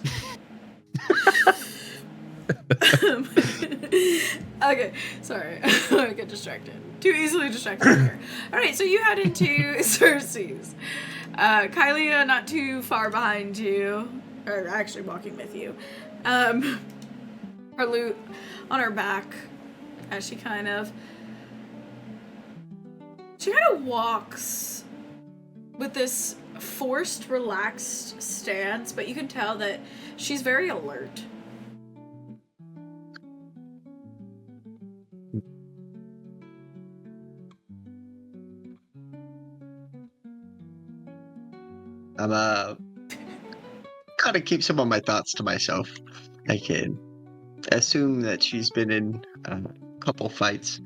[SPEAKER 1] Okay, sorry. I get distracted. Too easily distracted here. Alright, so you head into Cersei's. Kylia not too far behind you. Or actually walking with you. Her loot on her back as she kind of walks with this forced, relaxed stance, but you can tell that she's very alert.
[SPEAKER 7] I'm kind of keep some of my thoughts to myself. I can assume that she's been in a couple fights.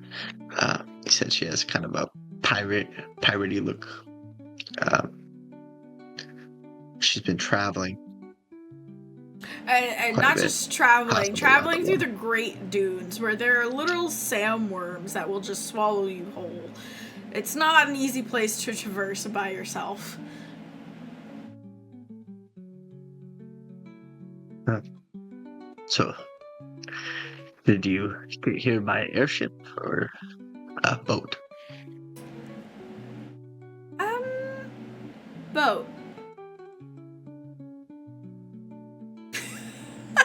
[SPEAKER 7] He said she has kind of a piratey look. She's been traveling.
[SPEAKER 1] And
[SPEAKER 7] Quite a
[SPEAKER 1] not
[SPEAKER 7] bit.
[SPEAKER 1] just traveling
[SPEAKER 7] Possibly around the
[SPEAKER 1] through the
[SPEAKER 7] world.
[SPEAKER 1] Great Dunes, where there are literal sandworms that will just swallow you whole. It's not an easy place to traverse by yourself.
[SPEAKER 7] So, did you hear my airship or a boat?
[SPEAKER 1] Boat.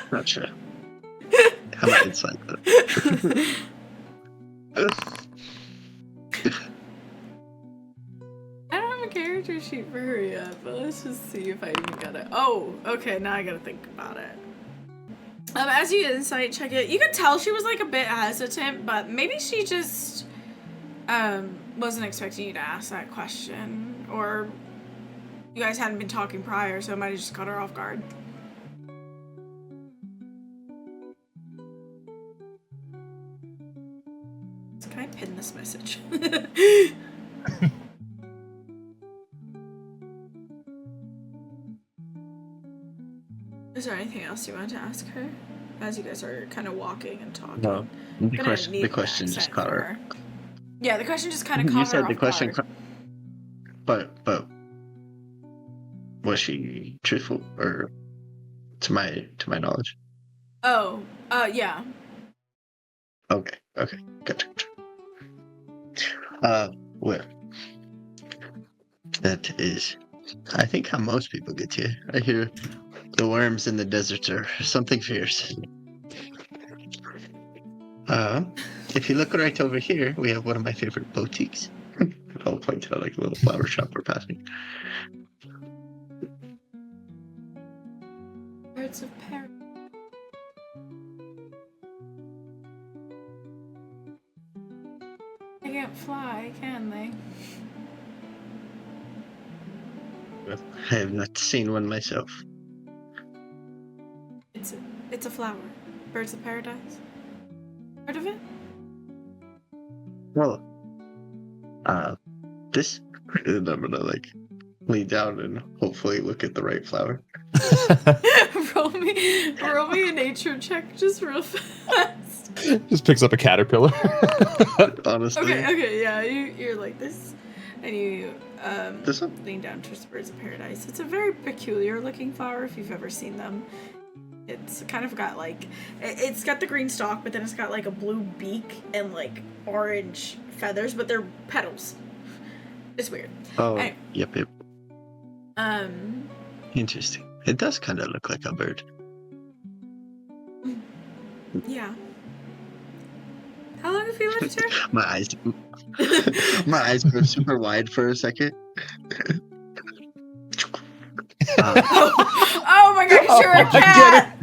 [SPEAKER 7] Not sure. How about inside that?
[SPEAKER 1] I don't have a character sheet for her yet, but let's just see if I even got it. Oh, okay, now I gotta think about it. As you insight check it, you could tell she was like a bit hesitant, but maybe she just wasn't expecting you to ask that question, or you guys hadn't been talking prior, so it might have just caught her off guard. So can I pin this message? Is there anything else you want to ask her? As you guys are kind of walking and talking.
[SPEAKER 7] No.
[SPEAKER 1] I'm
[SPEAKER 7] The
[SPEAKER 1] gonna
[SPEAKER 7] question,
[SPEAKER 1] need
[SPEAKER 7] the
[SPEAKER 1] an
[SPEAKER 7] question just
[SPEAKER 1] accent
[SPEAKER 7] caught
[SPEAKER 1] from
[SPEAKER 7] her.
[SPEAKER 1] Yeah, the question just kind of caught
[SPEAKER 7] You
[SPEAKER 1] her
[SPEAKER 7] said
[SPEAKER 1] off
[SPEAKER 7] the question,
[SPEAKER 1] guard.
[SPEAKER 7] but was she truthful or to my knowledge?
[SPEAKER 1] Oh, yeah.
[SPEAKER 7] Okay, gotcha. Well, that is, I think how most people get here. I hear the worms in the deserts are something fierce. If you look right over here, we have one of my favorite boutiques. I'll point to like a little flower shop we're passing.
[SPEAKER 1] Birds of paradise. They can't fly, can they?
[SPEAKER 7] Well, I have not seen one myself.
[SPEAKER 1] It's a flower. Birds of paradise. Heard of it?
[SPEAKER 7] Well, this, and I'm gonna like lean down and hopefully look at the right flower.
[SPEAKER 1] roll me a nature check just real fast.
[SPEAKER 6] Just picks up a caterpillar.
[SPEAKER 7] Honestly,
[SPEAKER 1] Okay, yeah, you're like this, and you
[SPEAKER 7] this one.
[SPEAKER 1] lean down towards the birds of paradise. It's a very peculiar looking flower if you've ever seen them. It's kind of got like, it's got the green stalk, but then it's got like a blue beak and like orange feathers, but they're petals. It's weird.
[SPEAKER 7] Oh,
[SPEAKER 1] Anyway.
[SPEAKER 7] yep. Interesting. It does kind of look like a bird.
[SPEAKER 1] Yeah. How long have you lived here?
[SPEAKER 7] My eyes, my eyes go super wide for a second.
[SPEAKER 1] Oh my gosh, you're a cat!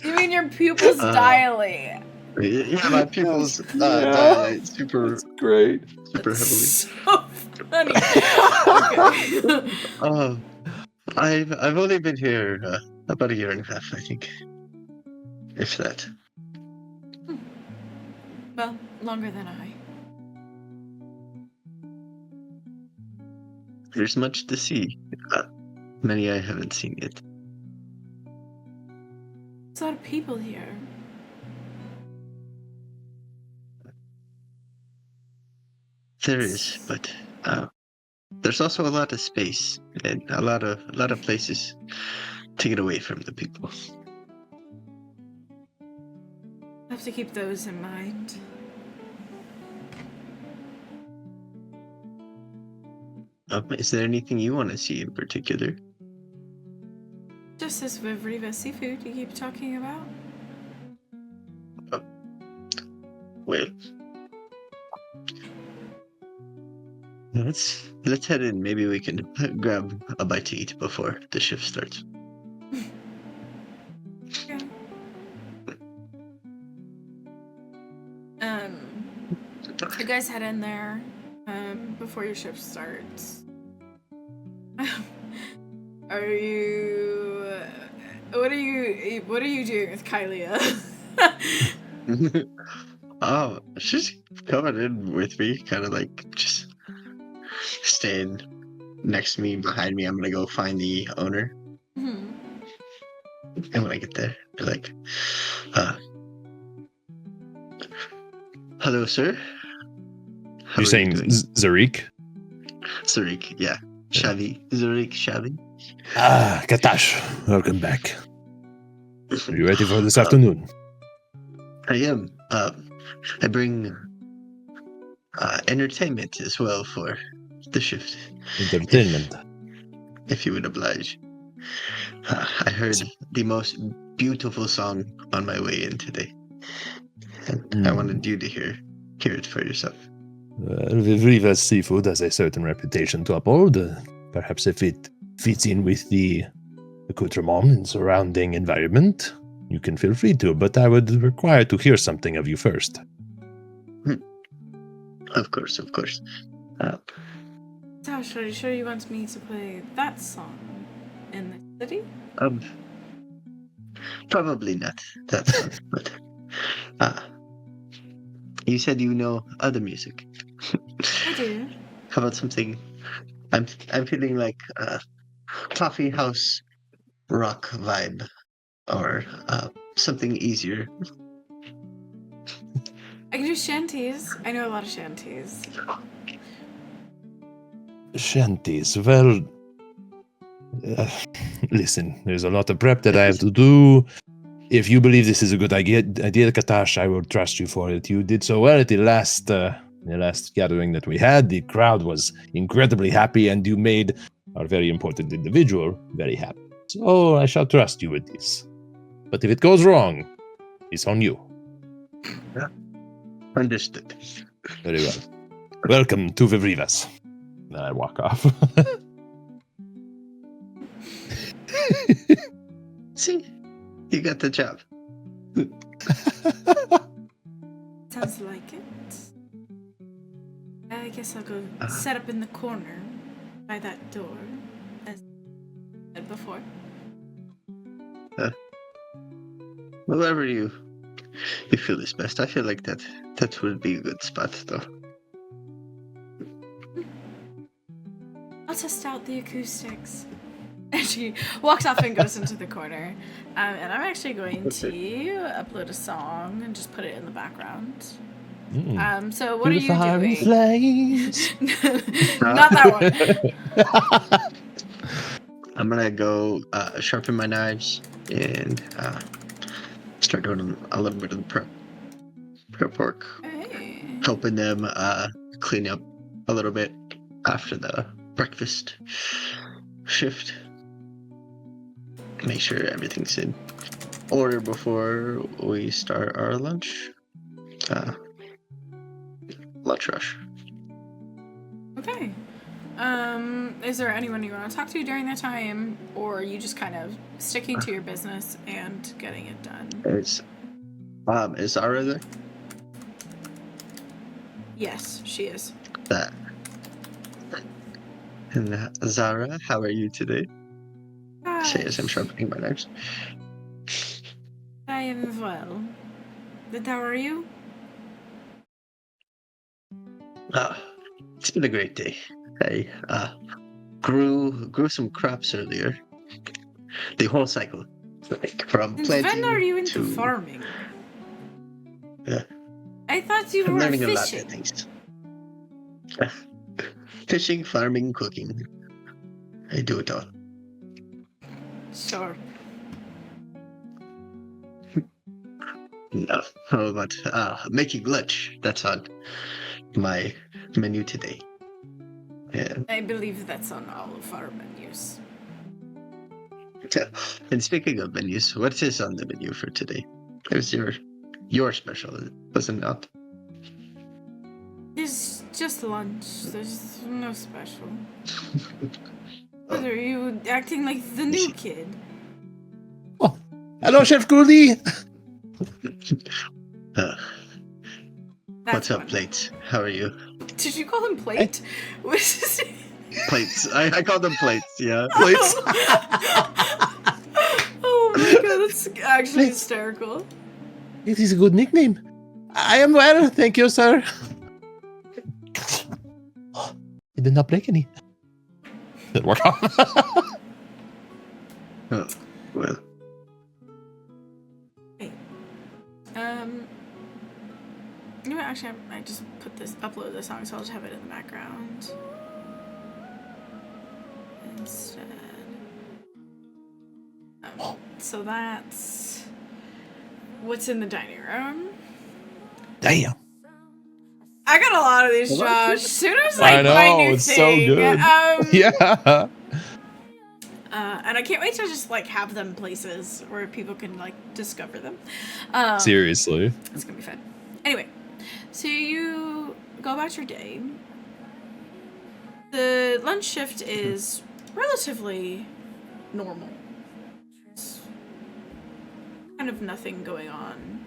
[SPEAKER 1] You mean your pupils dilate?
[SPEAKER 7] Yeah, my pupils dilate super.
[SPEAKER 6] That's great.
[SPEAKER 7] Super
[SPEAKER 1] That's
[SPEAKER 7] heavily.
[SPEAKER 1] so funny. Okay.
[SPEAKER 7] I've only been here about a year and a half, I think, if that.
[SPEAKER 1] Well, longer than I.
[SPEAKER 7] There's much to see. Many I haven't seen yet.
[SPEAKER 1] There's a lot of people here.
[SPEAKER 7] There is, but there's also a lot of space and a lot of places to get away from the people.
[SPEAKER 1] I have to keep those in mind.
[SPEAKER 7] Is there anything you want to see in particular?
[SPEAKER 1] Just this Vivriva seafood you keep talking about.
[SPEAKER 7] Well, let's head in. Maybe we can grab a bite to eat before the shift starts.
[SPEAKER 1] Yeah. You guys head in there before your shift starts. What are you doing with Kylia?
[SPEAKER 7] Oh, she's coming in with me, kind of like just staying next to me, behind me. I'm gonna go find the owner,
[SPEAKER 1] Hmm.
[SPEAKER 7] and when I get there, be like, "Hello, sir. How
[SPEAKER 6] You're
[SPEAKER 7] are
[SPEAKER 6] saying
[SPEAKER 7] you doing?"
[SPEAKER 6] Zarik?
[SPEAKER 7] Zarik, yeah, Shavi, Zarik, Shavi.
[SPEAKER 6] Ah, Kha'tash, welcome back. Are you ready for this afternoon?
[SPEAKER 7] I am. I bring entertainment as well for the shift,
[SPEAKER 6] Entertainment.
[SPEAKER 7] if you would oblige. I heard the most beautiful song on my way in today, and I wanted you to hear it for yourself.
[SPEAKER 6] Vivriva's seafood has a certain reputation to uphold. Perhaps if it fits in with the accoutrement and surrounding environment, you can feel free to, but I would require to hear something of you first.
[SPEAKER 7] Of course.
[SPEAKER 1] Tash, are you sure you want me to play that song in the city?
[SPEAKER 7] Probably not that song, but you said you know other music.
[SPEAKER 1] I do.
[SPEAKER 7] How about something? I'm feeling like coffee house rock vibe or something easier.
[SPEAKER 1] I can do shanties. I know a lot of shanties.
[SPEAKER 6] Shanties. Well, listen, there's a lot of prep that I have to do. If you believe this is a good idea, Kha'tash, I will trust you for it. You did so well at the last gathering that we had. The crowd was incredibly happy, and you made our very important individual very happy. So I shall trust you with this. But if it goes wrong, it's on you.
[SPEAKER 7] Understood.
[SPEAKER 6] Very well. Welcome to Vivrivas. Then I walk off.
[SPEAKER 7] See, you got the job.
[SPEAKER 1] Sounds like it. I guess I'll go set up in the corner by that door, as I said before.
[SPEAKER 7] Wherever you feel is best. I feel like that would be a good spot, though.
[SPEAKER 1] I'll test out the acoustics. And she walks off and goes into the corner. And I'm actually going to upload a song and just put it in the background. So what are you doing?
[SPEAKER 6] Flames.
[SPEAKER 1] Not that one.
[SPEAKER 7] I'm gonna go sharpen my knives and start doing a little bit of the prep work,
[SPEAKER 1] Hey.
[SPEAKER 7] helping them clean up a little bit after the breakfast shift. Make sure everything's in order before we start our lunch rush.
[SPEAKER 1] Okay. Is there anyone you want to talk to during that time, or are you just kind of sticking to your business and getting it done?
[SPEAKER 7] Is Zara there?
[SPEAKER 1] Yes, she is.
[SPEAKER 7] That. And Zara, how are you today? Say as I'm sharpening my knives.
[SPEAKER 1] I am well. And how are you?
[SPEAKER 7] It's been a great day. I grew some crops earlier. The whole cycle, like from
[SPEAKER 1] Since
[SPEAKER 7] planting
[SPEAKER 1] when are you into
[SPEAKER 7] to
[SPEAKER 1] farming?
[SPEAKER 7] Yeah.
[SPEAKER 1] I thought you
[SPEAKER 7] I'm
[SPEAKER 1] were
[SPEAKER 7] learning a lot of
[SPEAKER 1] fishing.
[SPEAKER 7] things. Fishing, farming, cooking. I do it all.
[SPEAKER 1] Sure.
[SPEAKER 7] No, how about making lunch? That's on my menu today. Yeah.
[SPEAKER 1] I believe that's on all of our menus.
[SPEAKER 7] And speaking of menus, what is on the menu for today? It was your special, was it not?
[SPEAKER 1] It's just lunch. There's no special. What are you acting like the new kid?
[SPEAKER 6] Oh, hello, Chef Kuldi.
[SPEAKER 7] What's up,
[SPEAKER 1] one.
[SPEAKER 7] Plates? How are you?
[SPEAKER 1] Did you call him Plate? What is his name?
[SPEAKER 7] Plates. I call them Plates, yeah.
[SPEAKER 6] Plates.
[SPEAKER 1] Oh my god, that's actually hysterical.
[SPEAKER 6] It is a good nickname. I am well, thank you, sir. It did not break any.
[SPEAKER 3] Didn't work out.
[SPEAKER 7] Oh, well.
[SPEAKER 1] Wait. You know what, actually, I just upload the song, so I'll just have it in the background. Instead. So that's what's in the dining room.
[SPEAKER 3] Damn.
[SPEAKER 1] I got a lot of these, Josh. Soon like
[SPEAKER 3] I know,
[SPEAKER 1] my new
[SPEAKER 3] it's so
[SPEAKER 1] thing.
[SPEAKER 3] good. Yeah.
[SPEAKER 1] And I can't wait to just like have them places where people can like discover them.
[SPEAKER 3] Seriously.
[SPEAKER 1] It's gonna be fun. Anyway, so you go about your day. The lunch shift is relatively normal. It's kind of nothing going on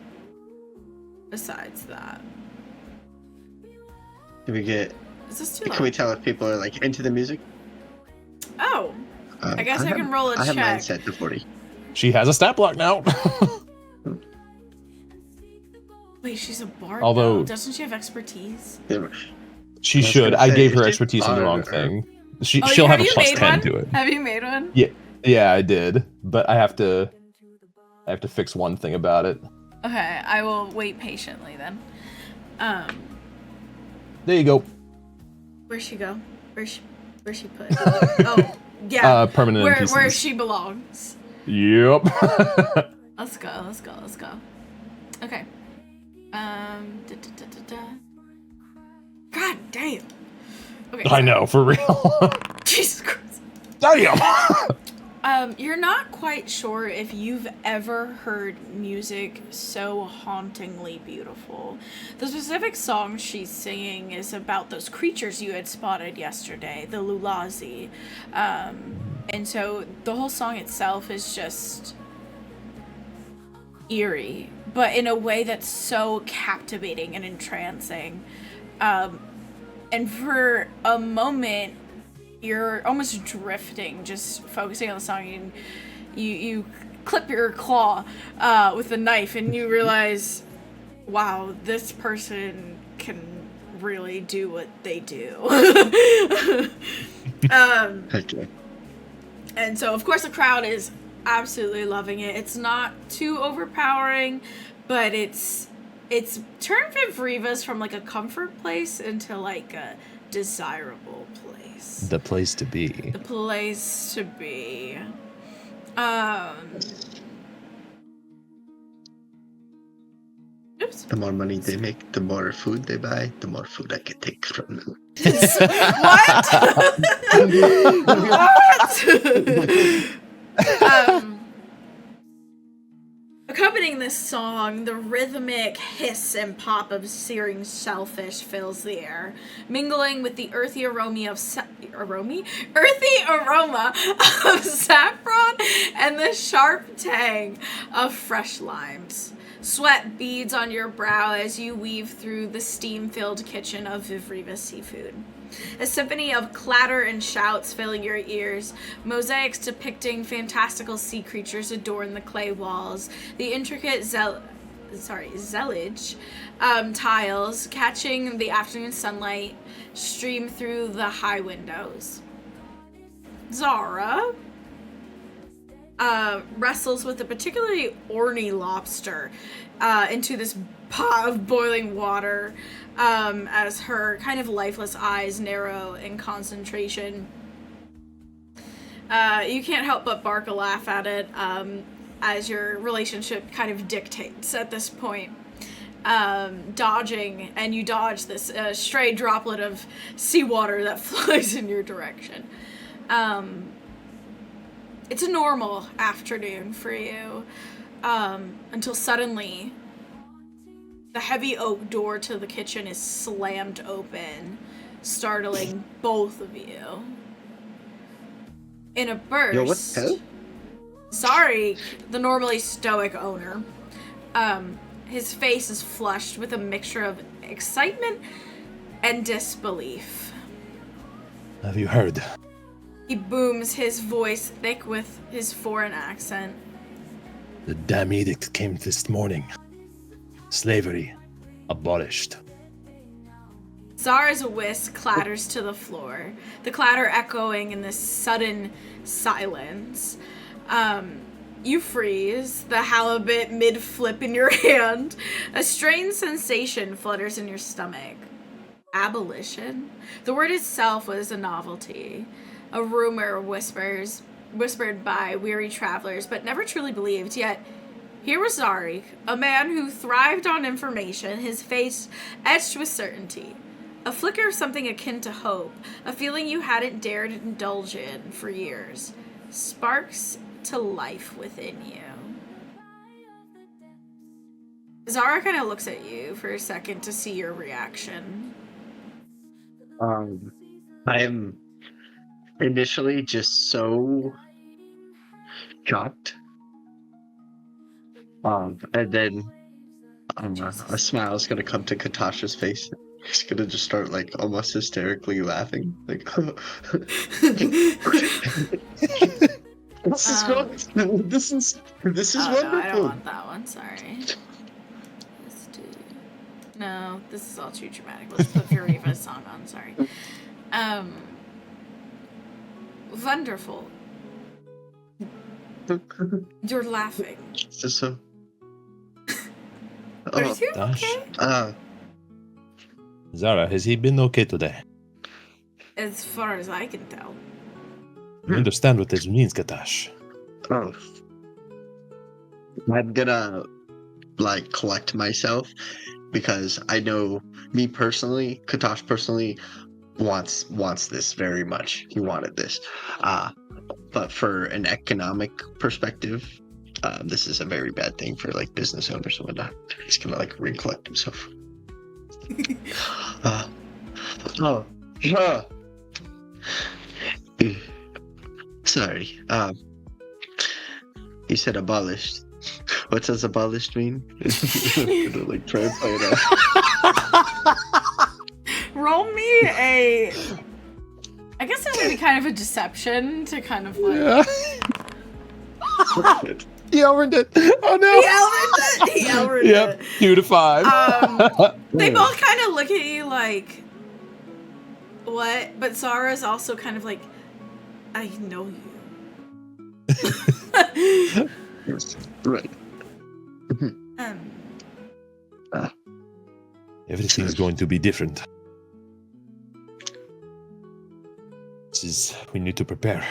[SPEAKER 1] besides that.
[SPEAKER 7] Can we get?
[SPEAKER 1] Is this too
[SPEAKER 7] Can we
[SPEAKER 1] loud?
[SPEAKER 7] tell if people are like into the music?
[SPEAKER 1] Oh, I guess I can roll a
[SPEAKER 7] I have mine
[SPEAKER 1] check.
[SPEAKER 7] set to 40.
[SPEAKER 3] She has a stat block now.
[SPEAKER 1] Wait, she's a bard.
[SPEAKER 3] Although-
[SPEAKER 1] though. Doesn't she have expertise?
[SPEAKER 3] She
[SPEAKER 7] I was
[SPEAKER 3] should.
[SPEAKER 7] gonna
[SPEAKER 3] I
[SPEAKER 7] say,
[SPEAKER 3] gave her
[SPEAKER 7] she's
[SPEAKER 3] expertise in the wrong
[SPEAKER 7] fine.
[SPEAKER 3] thing. She'll have a +10 to it.
[SPEAKER 1] Have you made one?
[SPEAKER 3] Yeah. Yeah, I did, but I have to fix one thing about it.
[SPEAKER 1] Okay, I will wait patiently then.
[SPEAKER 3] There you go.
[SPEAKER 1] Where'd she go? Where's she put? Oh, yeah.
[SPEAKER 3] Permanent NPCs.
[SPEAKER 1] Where she belongs.
[SPEAKER 3] Yep.
[SPEAKER 1] Let's go. Okay. God damn. Okay.
[SPEAKER 3] I know, for real.
[SPEAKER 1] Jesus Christ.
[SPEAKER 3] Damn.
[SPEAKER 1] You're not quite sure if you've ever heard music so hauntingly beautiful. The specific song she's singing is about those creatures you had spotted yesterday, the Lulazi. And so the whole song itself is just eerie, but in a way that's so captivating and entrancing. And for a moment, you're almost drifting, just focusing on the song, and you clip your claw with a knife, and you realize, wow, this person can really do what they do.
[SPEAKER 7] Okay.
[SPEAKER 1] And so, of course, the crowd is absolutely loving it. It's not too overpowering, but it's turned Vivrivas from like a comfort place into like a desirable place.
[SPEAKER 6] The place to be.
[SPEAKER 1] The place to be. Oops.
[SPEAKER 7] The more money they make, the more food they buy, the more food I can take from them.
[SPEAKER 1] What? Accompanying this song, the rhythmic hiss and pop of searing shellfish fills the air, mingling with the earthy aroma of saffron and the sharp tang of fresh limes. Sweat beads on your brow as you weave through the steam-filled kitchen of Vivriva Seafood. A symphony of clatter and shouts filling your ears. Mosaics depicting fantastical sea creatures adorn the clay walls. The intricate zellage tiles catching the afternoon sunlight stream through the high windows. Zara wrestles with a particularly orny lobster into this pot of boiling water as her kind of lifeless eyes narrow in concentration. You can't help but bark a laugh at it as your relationship kind of dictates at this point. Dodging, and you dodge this stray droplet of seawater that flies in your direction. It's a normal afternoon for you, until suddenly the heavy oak door to the kitchen is slammed open, startling both of you. In a burst,
[SPEAKER 7] Yo, what the hell?
[SPEAKER 1] Sorry, the normally stoic owner, his face is flushed with a mixture of excitement and disbelief.
[SPEAKER 6] Have you heard?
[SPEAKER 1] He booms, his voice thick with his foreign accent.
[SPEAKER 6] The damn edict came this morning. Slavery abolished.
[SPEAKER 1] Zara's whisk clatters to the floor, the clatter echoing in this sudden silence. You freeze, the halibut mid-flip in your hand. A strange sensation flutters in your stomach. Abolition? The word itself was a novelty. A rumor whispered by weary travelers, but never truly believed. Yet, here was Zari, a man who thrived on information, his face etched with certainty. A flicker of something akin to hope, a feeling you hadn't dared indulge in for years. Sparks to life within you. Zara kind of looks at you for a second to see your reaction.
[SPEAKER 7] I am initially just so shocked. And then a smile is gonna come to Kha'tash's face. He's gonna just start like almost hysterically laughing. Like this is good. This is wonderful.
[SPEAKER 1] No, I don't want that one, sorry. No, this is all too dramatic. Let's put Viriva's song on, sorry. Wonderful. You're laughing.
[SPEAKER 7] So.
[SPEAKER 1] Are
[SPEAKER 7] Oh,
[SPEAKER 1] you
[SPEAKER 3] Gosh.
[SPEAKER 1] okay?
[SPEAKER 3] Zara, has he been okay today?
[SPEAKER 1] As far as I can tell.
[SPEAKER 3] You understand what this means, Kha'tash.
[SPEAKER 7] oh. I'm gonna collect myself because I know me personally, Kha'tash personally wants this very much. He wanted this. But for an economic perspective, this is a very bad thing for business owners and whatnot. He's gonna recollect himself. Sorry. You said abolished. What does abolished mean? Translate it.
[SPEAKER 1] Roll me a. I guess it would be kind of a deception to kind of like.
[SPEAKER 7] Yeah.
[SPEAKER 3] He earned it. Oh no.
[SPEAKER 1] He outed
[SPEAKER 3] Yep.
[SPEAKER 1] it.
[SPEAKER 3] 2 to 5.
[SPEAKER 1] They both kind of look at you like, what? But Zara's also kind of like, I know you.
[SPEAKER 7] Right.
[SPEAKER 3] Everything's going to be different. We need to prepare.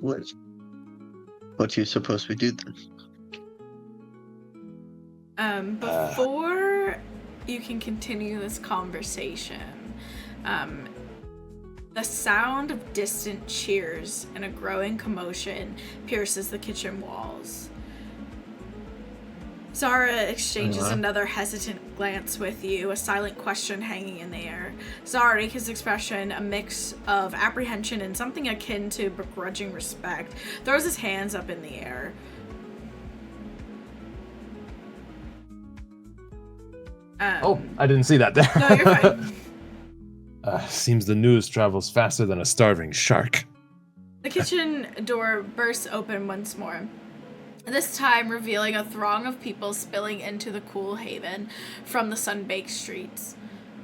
[SPEAKER 7] What you supposed to do then?
[SPEAKER 1] Before you can continue this conversation, the sound of distant cheers and a growing commotion pierces the kitchen walls. Zara exchanges another hesitant glance with you, a silent question hanging in the air. Zari, his expression a mix of apprehension and something akin to begrudging respect, throws his hands up in the air.
[SPEAKER 3] Oh, I didn't see that there.
[SPEAKER 1] No, you're fine.
[SPEAKER 3] Seems the news travels faster than a starving shark.
[SPEAKER 1] The kitchen door bursts open once more, this time revealing a throng of people spilling into the cool haven from the sun-baked streets.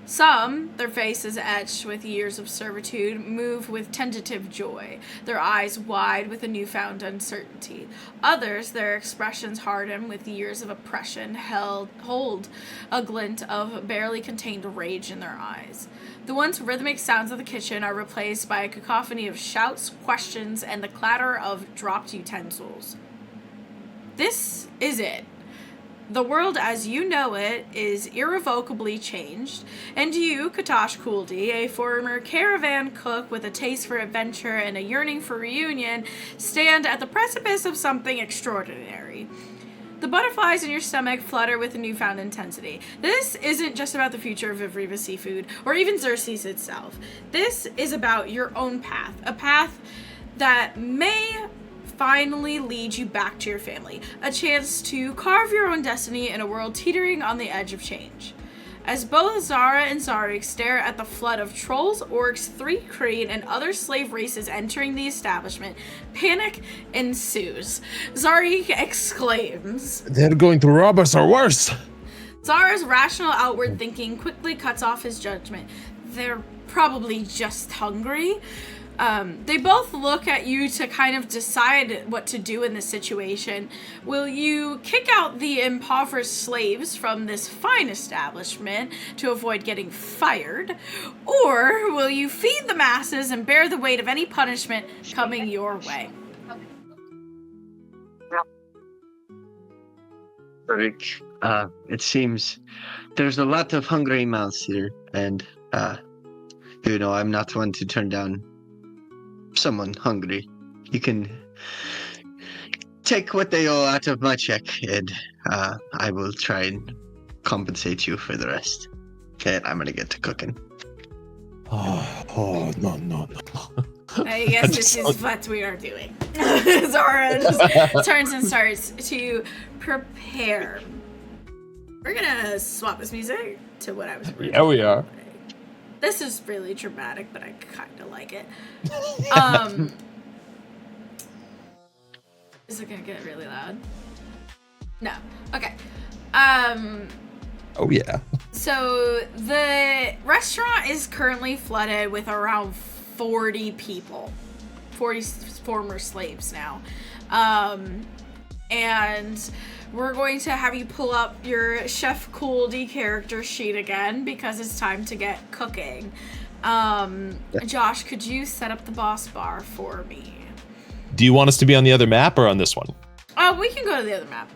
[SPEAKER 1] Some, their faces etched with years of servitude, move with tentative joy, their eyes wide with a newfound uncertainty. Others, their expressions hardened with years of oppression, hold a glint of barely contained rage in their eyes. The once rhythmic sounds of the kitchen are replaced by a cacophony of shouts, questions, and the clatter of dropped utensils. This is it. The world as you know it is irrevocably changed, and you, Kha'tash Kuldi, a former caravan cook with a taste for adventure and a yearning for reunion, stand at the precipice of something extraordinary. The butterflies in your stomach flutter with a newfound intensity. This isn't just about the future of Ivriva Seafood, or even Xerxes itself. This is about your own path, a path that may finally lead you back to your family, a chance to carve your own destiny in a world teetering on the edge of change. As both Zara and Zarik stare at the flood of trolls, orcs, 3 Kree, and other slave races entering the establishment, panic ensues. Zarik exclaims,
[SPEAKER 3] They're going to rob us or worse.
[SPEAKER 1] Zara's rational outward thinking quickly cuts off his judgment. They're probably just hungry. They both look at you to kind of decide what to do in this situation. Will you kick out the impoverished slaves from this fine establishment to avoid getting fired? Or will you feed the masses and bear the weight of any punishment coming your way?
[SPEAKER 7] It seems there's a lot of hungry mouths here, and I'm not one to turn down someone hungry. You can take what they owe out of my check, and I will try and compensate you for the rest. And I'm gonna get to cooking.
[SPEAKER 3] Oh, no.
[SPEAKER 1] I guess this is what we are doing. Zara just turns and starts to prepare. We're gonna swap this music to what I was originally
[SPEAKER 3] Yeah, we are.
[SPEAKER 1] playing. This is really dramatic, but I kind of like it. Is it gonna get really loud? No. Okay.
[SPEAKER 3] Oh, yeah.
[SPEAKER 1] So the restaurant is currently flooded with around 40 people. 40 former slaves now. And we're going to have you pull up your Chef Kuldi character sheet again because it's time to get cooking. Josh, could you set up the boss bar for me?
[SPEAKER 3] Do you want us to be on the other map or on this one?
[SPEAKER 1] We can go to the other map.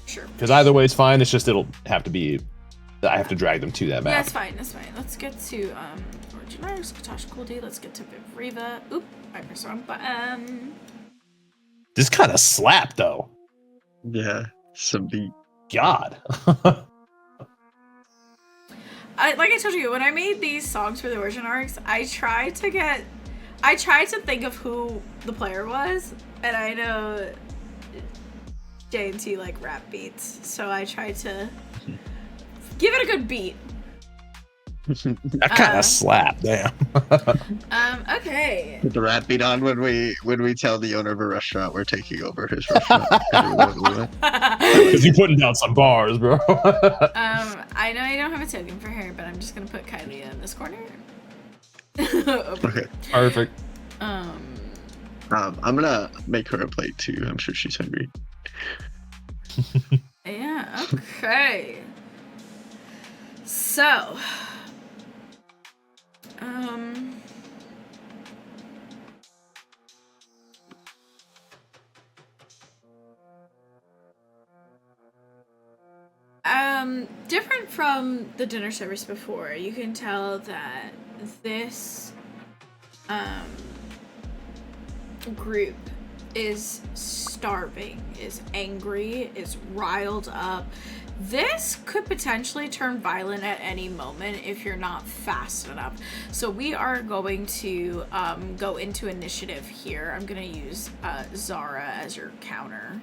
[SPEAKER 1] Sure.
[SPEAKER 3] Because either way is fine. It's just it'll have to be. I have to drag them to that map.
[SPEAKER 1] Yeah, that's fine. That's fine. Let's get to Original Kha'tash Kuldi. Let's get to Riva. Oop, I pressed the wrong button.
[SPEAKER 3] This kind of slapped though.
[SPEAKER 7] Yeah, some beat.
[SPEAKER 3] God.
[SPEAKER 1] Like I told you, when I made these songs for the origin arcs, I tried to think of who the player was, and I know J&T like rap beats, so I tried to give it a good beat.
[SPEAKER 3] That kind of slapped. Damn.
[SPEAKER 1] Okay.
[SPEAKER 7] Put the rap beat on when we tell the owner of a restaurant we're taking over his restaurant.
[SPEAKER 3] Because you're putting down some bars, bro.
[SPEAKER 1] I know I don't have a token for her, but I'm just gonna put Kylie in this corner.
[SPEAKER 7] Okay.
[SPEAKER 3] Perfect.
[SPEAKER 7] I'm gonna make her a plate too. I'm sure she's hungry.
[SPEAKER 1] Yeah, okay. So, different from the dinner service before, you can tell that this group is starving, is angry, is riled up. This could potentially turn violent at any moment if you're not fast enough. So we are going to go into initiative here. I'm going to use Zara as your counter.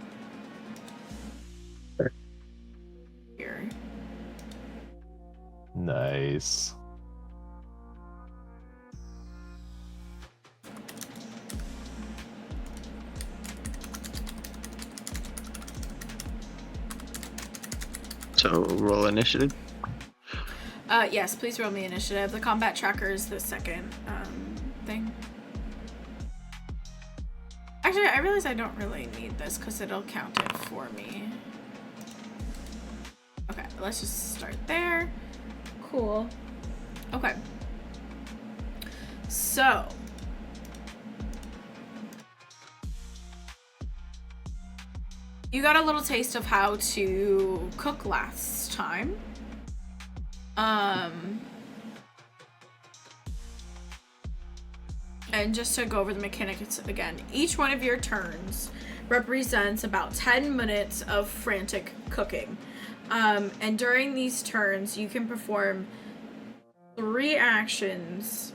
[SPEAKER 1] Here.
[SPEAKER 3] Nice.
[SPEAKER 7] So roll initiative.
[SPEAKER 1] Yes, please roll me initiative. The combat tracker is the second thing. Actually, I realize I don't really need this because it'll count it for me. Okay, let's just start there. Cool. Okay. So. You got a little taste of how to cook last time. And just to go over the mechanics again, each one of your turns represents about 10 minutes of frantic cooking. And during these turns, you can perform 3 actions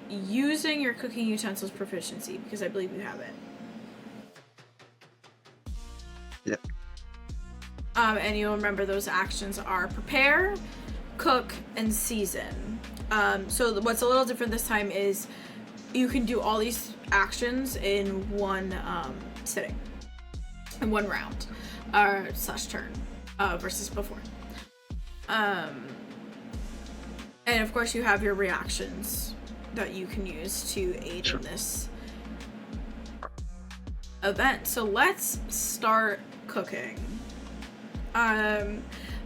[SPEAKER 1] using your cooking utensils proficiency, because I believe you have it.
[SPEAKER 7] Yep.
[SPEAKER 1] And you'll remember those actions are prepare, cook, and season. So what's a little different this time is you can do all these actions in one sitting, in one round, slash turn, versus before. And of course you have your reactions that you can use to aid in this event. So let's start cooking.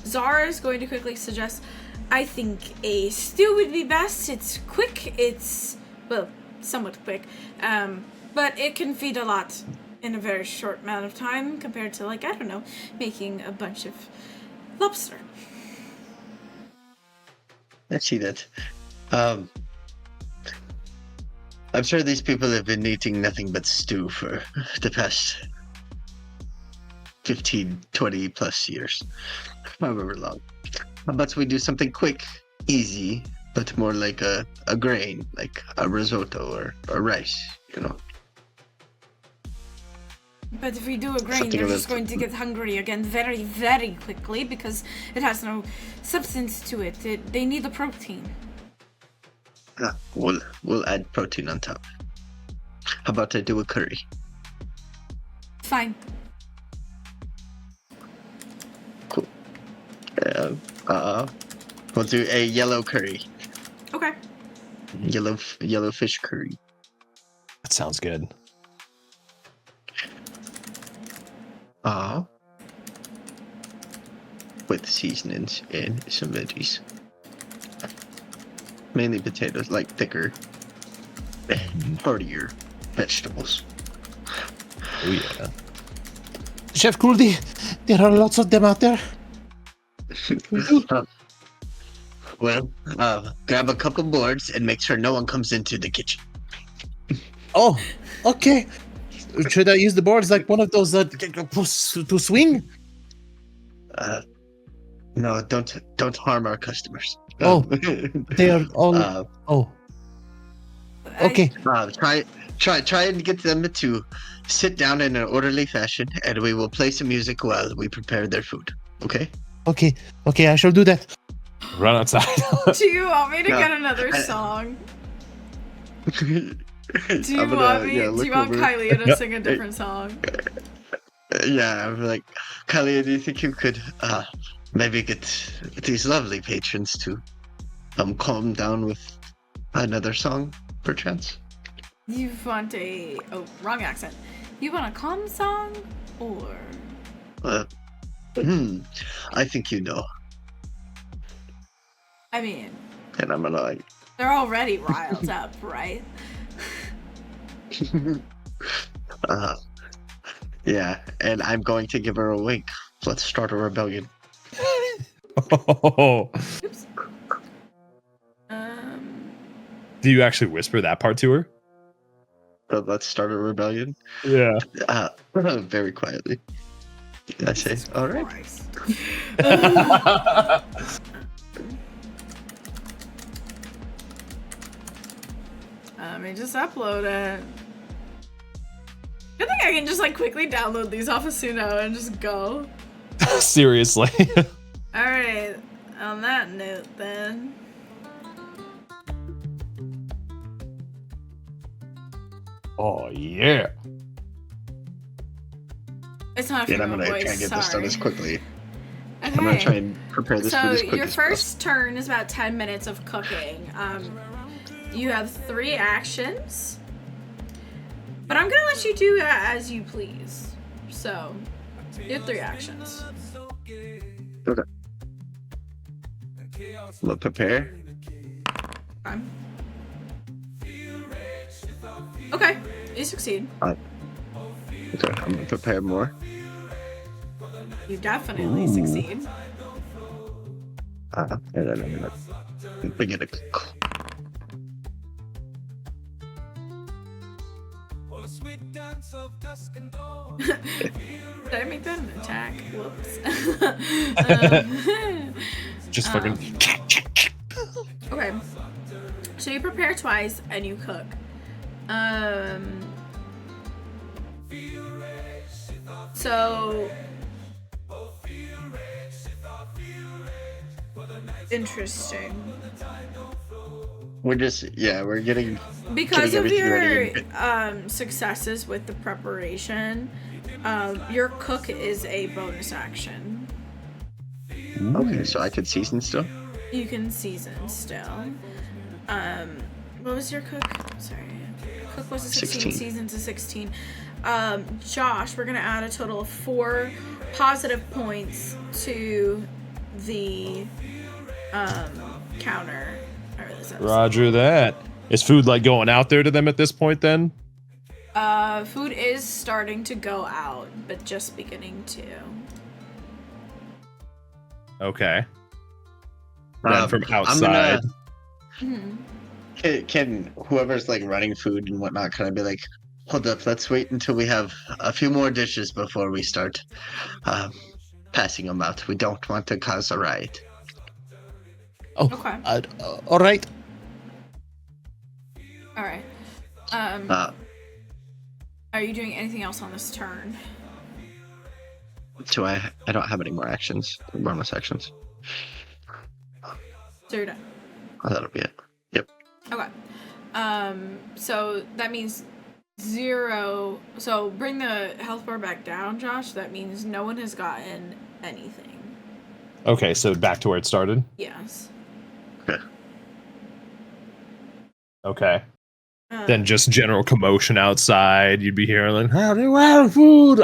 [SPEAKER 1] Zara is going to quickly suggest, I think a stew would be best. It's quick, it's, well, somewhat quick, but it can feed a lot in a very short amount of time compared to, like, I don't know, making a bunch of lobster.
[SPEAKER 7] I see that. I'm sure these people have been eating nothing but stew for the past 15, 20 plus years. However long. How about we do something quick, easy, but more like a grain, like a risotto or rice, you know?
[SPEAKER 1] But if we do a grain,
[SPEAKER 7] Something
[SPEAKER 1] you're
[SPEAKER 7] of
[SPEAKER 1] just
[SPEAKER 7] that-
[SPEAKER 1] going to get hungry again very, very quickly because it has no substance to it. They need the protein.
[SPEAKER 7] We'll add protein on top. How about I do a curry?
[SPEAKER 1] Fine.
[SPEAKER 7] Cool. We'll do a yellow curry.
[SPEAKER 1] Okay.
[SPEAKER 7] Yellow fish curry.
[SPEAKER 3] sounds good.
[SPEAKER 7] With seasonings and some veggies. Mainly potatoes, like thicker, heartier vegetables.
[SPEAKER 3] Oh yeah.
[SPEAKER 6] Chef Kuldi, there are lots of them out there.
[SPEAKER 7] Grab a couple boards and make sure no one comes into the kitchen.
[SPEAKER 6] Oh, okay. Should I use the boards like one of those to swing?
[SPEAKER 7] No, don't harm our customers.
[SPEAKER 6] Oh, they are all. Oh, okay.
[SPEAKER 7] Try and get them to sit down in an orderly fashion, and we will play some music while we prepare their food. Okay?
[SPEAKER 6] Okay, I shall do that.
[SPEAKER 3] Run outside.
[SPEAKER 1] Do you want me to
[SPEAKER 7] No,
[SPEAKER 1] get another song? Do you
[SPEAKER 7] I'm gonna,
[SPEAKER 1] want me?
[SPEAKER 7] yeah,
[SPEAKER 1] do
[SPEAKER 7] look
[SPEAKER 1] you want
[SPEAKER 7] over.
[SPEAKER 1] Kylie to sing a different song?
[SPEAKER 7] Yeah, I'm like, Kylie, do you think you could maybe get these lovely patrons to calm down with another song, perchance?
[SPEAKER 1] You want wrong accent. You want a calm song or?
[SPEAKER 7] I think you know.
[SPEAKER 1] I mean,
[SPEAKER 7] And I'm gonna like,
[SPEAKER 1] they're already riled up, right?
[SPEAKER 7] yeah, and I'm going to give her a wink. Let's start a rebellion.
[SPEAKER 3] Oh.
[SPEAKER 1] Oops.
[SPEAKER 3] Do you actually whisper that part to her?
[SPEAKER 7] Let's start a rebellion.
[SPEAKER 3] Yeah.
[SPEAKER 7] Very quietly. I say, all right.
[SPEAKER 1] Christ. Let me just upload it. I think I can just like quickly download these off of Suno and just go.
[SPEAKER 3] Seriously.
[SPEAKER 1] Alright, on that note then.
[SPEAKER 3] Oh yeah.
[SPEAKER 1] It's not
[SPEAKER 7] And
[SPEAKER 1] a
[SPEAKER 7] I'm gonna
[SPEAKER 1] voice,
[SPEAKER 7] try and get this done as quickly.
[SPEAKER 1] Okay.
[SPEAKER 7] I'm gonna try and prepare this
[SPEAKER 1] So
[SPEAKER 7] food as quick
[SPEAKER 1] your
[SPEAKER 7] as possible.
[SPEAKER 1] first turn is about 10 minutes of cooking. You have 3 actions, but I'm gonna let you do as you please. So you have 3 actions.
[SPEAKER 7] Okay. I'm gonna prepare.
[SPEAKER 1] Okay, you succeed.
[SPEAKER 7] Okay, I'm gonna prepare more.
[SPEAKER 1] You definitely succeed.
[SPEAKER 7] And then I'm gonna begin to cook.
[SPEAKER 1] Did I make that an attack? Whoops.
[SPEAKER 3] Just fucking.
[SPEAKER 1] Okay. So you prepare twice and you cook. So interesting.
[SPEAKER 7] We're getting
[SPEAKER 1] Because
[SPEAKER 7] getting
[SPEAKER 1] of
[SPEAKER 7] everything
[SPEAKER 1] your
[SPEAKER 7] ready.
[SPEAKER 1] successes with the preparation, your cook is a bonus action.
[SPEAKER 7] Okay, so I could season still.
[SPEAKER 1] You can season still. What was your cook? Sorry. Cook was a 16,
[SPEAKER 7] 16.
[SPEAKER 1] season's a 16. Josh, we're gonna add a total of 4 positive points to the counter. Or this episode.
[SPEAKER 3] Roger that. Is food like going out there to them at this point then?
[SPEAKER 1] Food is starting to go out, but just beginning to.
[SPEAKER 3] Okay. Then from outside.
[SPEAKER 7] I'm
[SPEAKER 1] Hmm.
[SPEAKER 7] gonna, can whoever's like running food and whatnot kind of be like, hold up, let's wait until we have a few more dishes before we start passing them out. We don't want to cause a riot.
[SPEAKER 6] Oh,
[SPEAKER 1] Okay.
[SPEAKER 6] all right.
[SPEAKER 1] All right. Are you doing anything else on this turn?
[SPEAKER 7] So I don't have any more actions, bonus actions.
[SPEAKER 1] So you're done.
[SPEAKER 7] That'll be it. Yep.
[SPEAKER 1] Okay. So that means 0. So bring the health bar back down, Josh. That means no one has gotten anything.
[SPEAKER 3] Okay, so back to where it started.
[SPEAKER 1] Yes.
[SPEAKER 7] Okay.
[SPEAKER 3] Okay. Then just general commotion outside. You'd be hearing like, "How do I have food?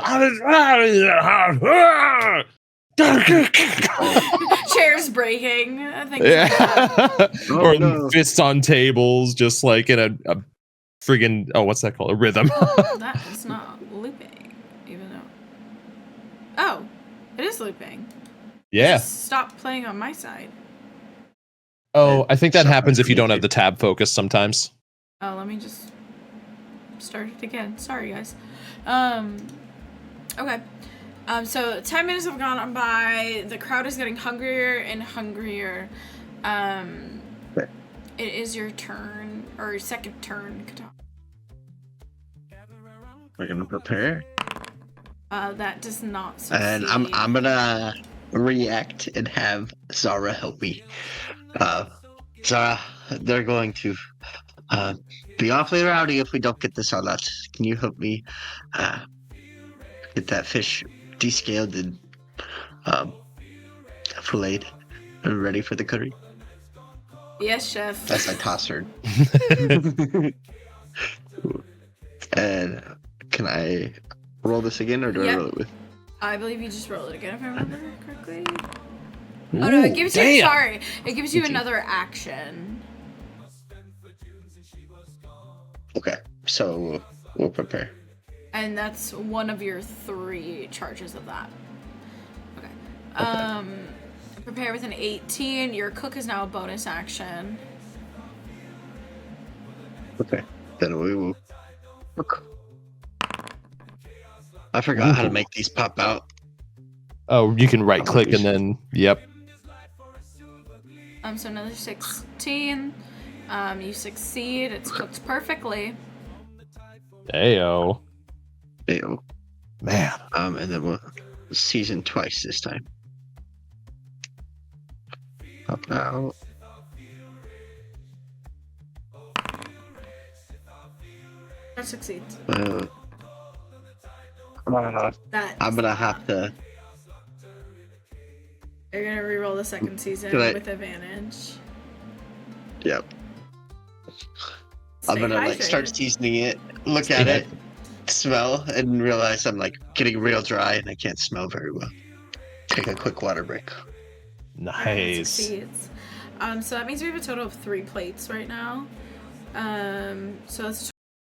[SPEAKER 1] Chairs breaking. Things like that.
[SPEAKER 3] Yeah.
[SPEAKER 7] Oh,
[SPEAKER 3] Or
[SPEAKER 7] no.
[SPEAKER 3] fists on tables, just like in a friggin' what's that called? A rhythm.
[SPEAKER 1] That is not looping, even though. Oh, it is looping.
[SPEAKER 3] Yeah.
[SPEAKER 1] Just stop playing on my side.
[SPEAKER 3] Oh, I think that
[SPEAKER 7] Sorry,
[SPEAKER 3] happens if you don't
[SPEAKER 7] me
[SPEAKER 3] have the tab focus sometimes.
[SPEAKER 1] Oh, let me just start it again. Sorry, guys. Okay. So 10 minutes have gone by. The crowd is getting hungrier and hungrier.
[SPEAKER 7] Okay.
[SPEAKER 1] It is your turn, or your second turn, Kha'tash.
[SPEAKER 7] We're gonna prepare.
[SPEAKER 1] That does not succeed.
[SPEAKER 7] And I'm gonna react and have Zara help me. Zara, they're going to be awfully rowdy if we don't get this all out. Can you help me get that fish descaled and filleted and ready for the curry?
[SPEAKER 1] Yes, chef.
[SPEAKER 7] As I toss her. And can I roll this again, or do I
[SPEAKER 1] Yep.
[SPEAKER 7] roll it with?
[SPEAKER 1] I believe you just rolled it again, if I remember correctly. Oh no, it gives you.
[SPEAKER 3] damn.
[SPEAKER 1] Sorry, it gives you
[SPEAKER 7] Thank you.
[SPEAKER 1] another action.
[SPEAKER 7] Okay, so we'll prepare.
[SPEAKER 1] And that's one of your 3 charges of that. Okay. Prepare with an 18. Your cook is now a bonus action.
[SPEAKER 7] Okay, then we will cook. I forgot how to make these pop out.
[SPEAKER 3] Oh, you can right click and then yep.
[SPEAKER 1] So another 16. You succeed. It's cooked perfectly.
[SPEAKER 3] Ayo.
[SPEAKER 7] Ew.
[SPEAKER 3] Man.
[SPEAKER 7] And then we'll season twice this time. Pop out.
[SPEAKER 1] That succeeds.
[SPEAKER 7] That I'm gonna have to.
[SPEAKER 1] You're gonna reroll the second season
[SPEAKER 7] Can I-
[SPEAKER 1] with advantage.
[SPEAKER 7] Yep. I'm
[SPEAKER 1] Stay
[SPEAKER 7] gonna like start
[SPEAKER 1] hydrated.
[SPEAKER 7] seasoning it, look at it, smell, and realize I'm like getting real dry and I can't smell very well. Take a quick water break.
[SPEAKER 1] Alright,
[SPEAKER 3] Nice.
[SPEAKER 1] succeeds. So that means we have a total of 3 plates right now. So that's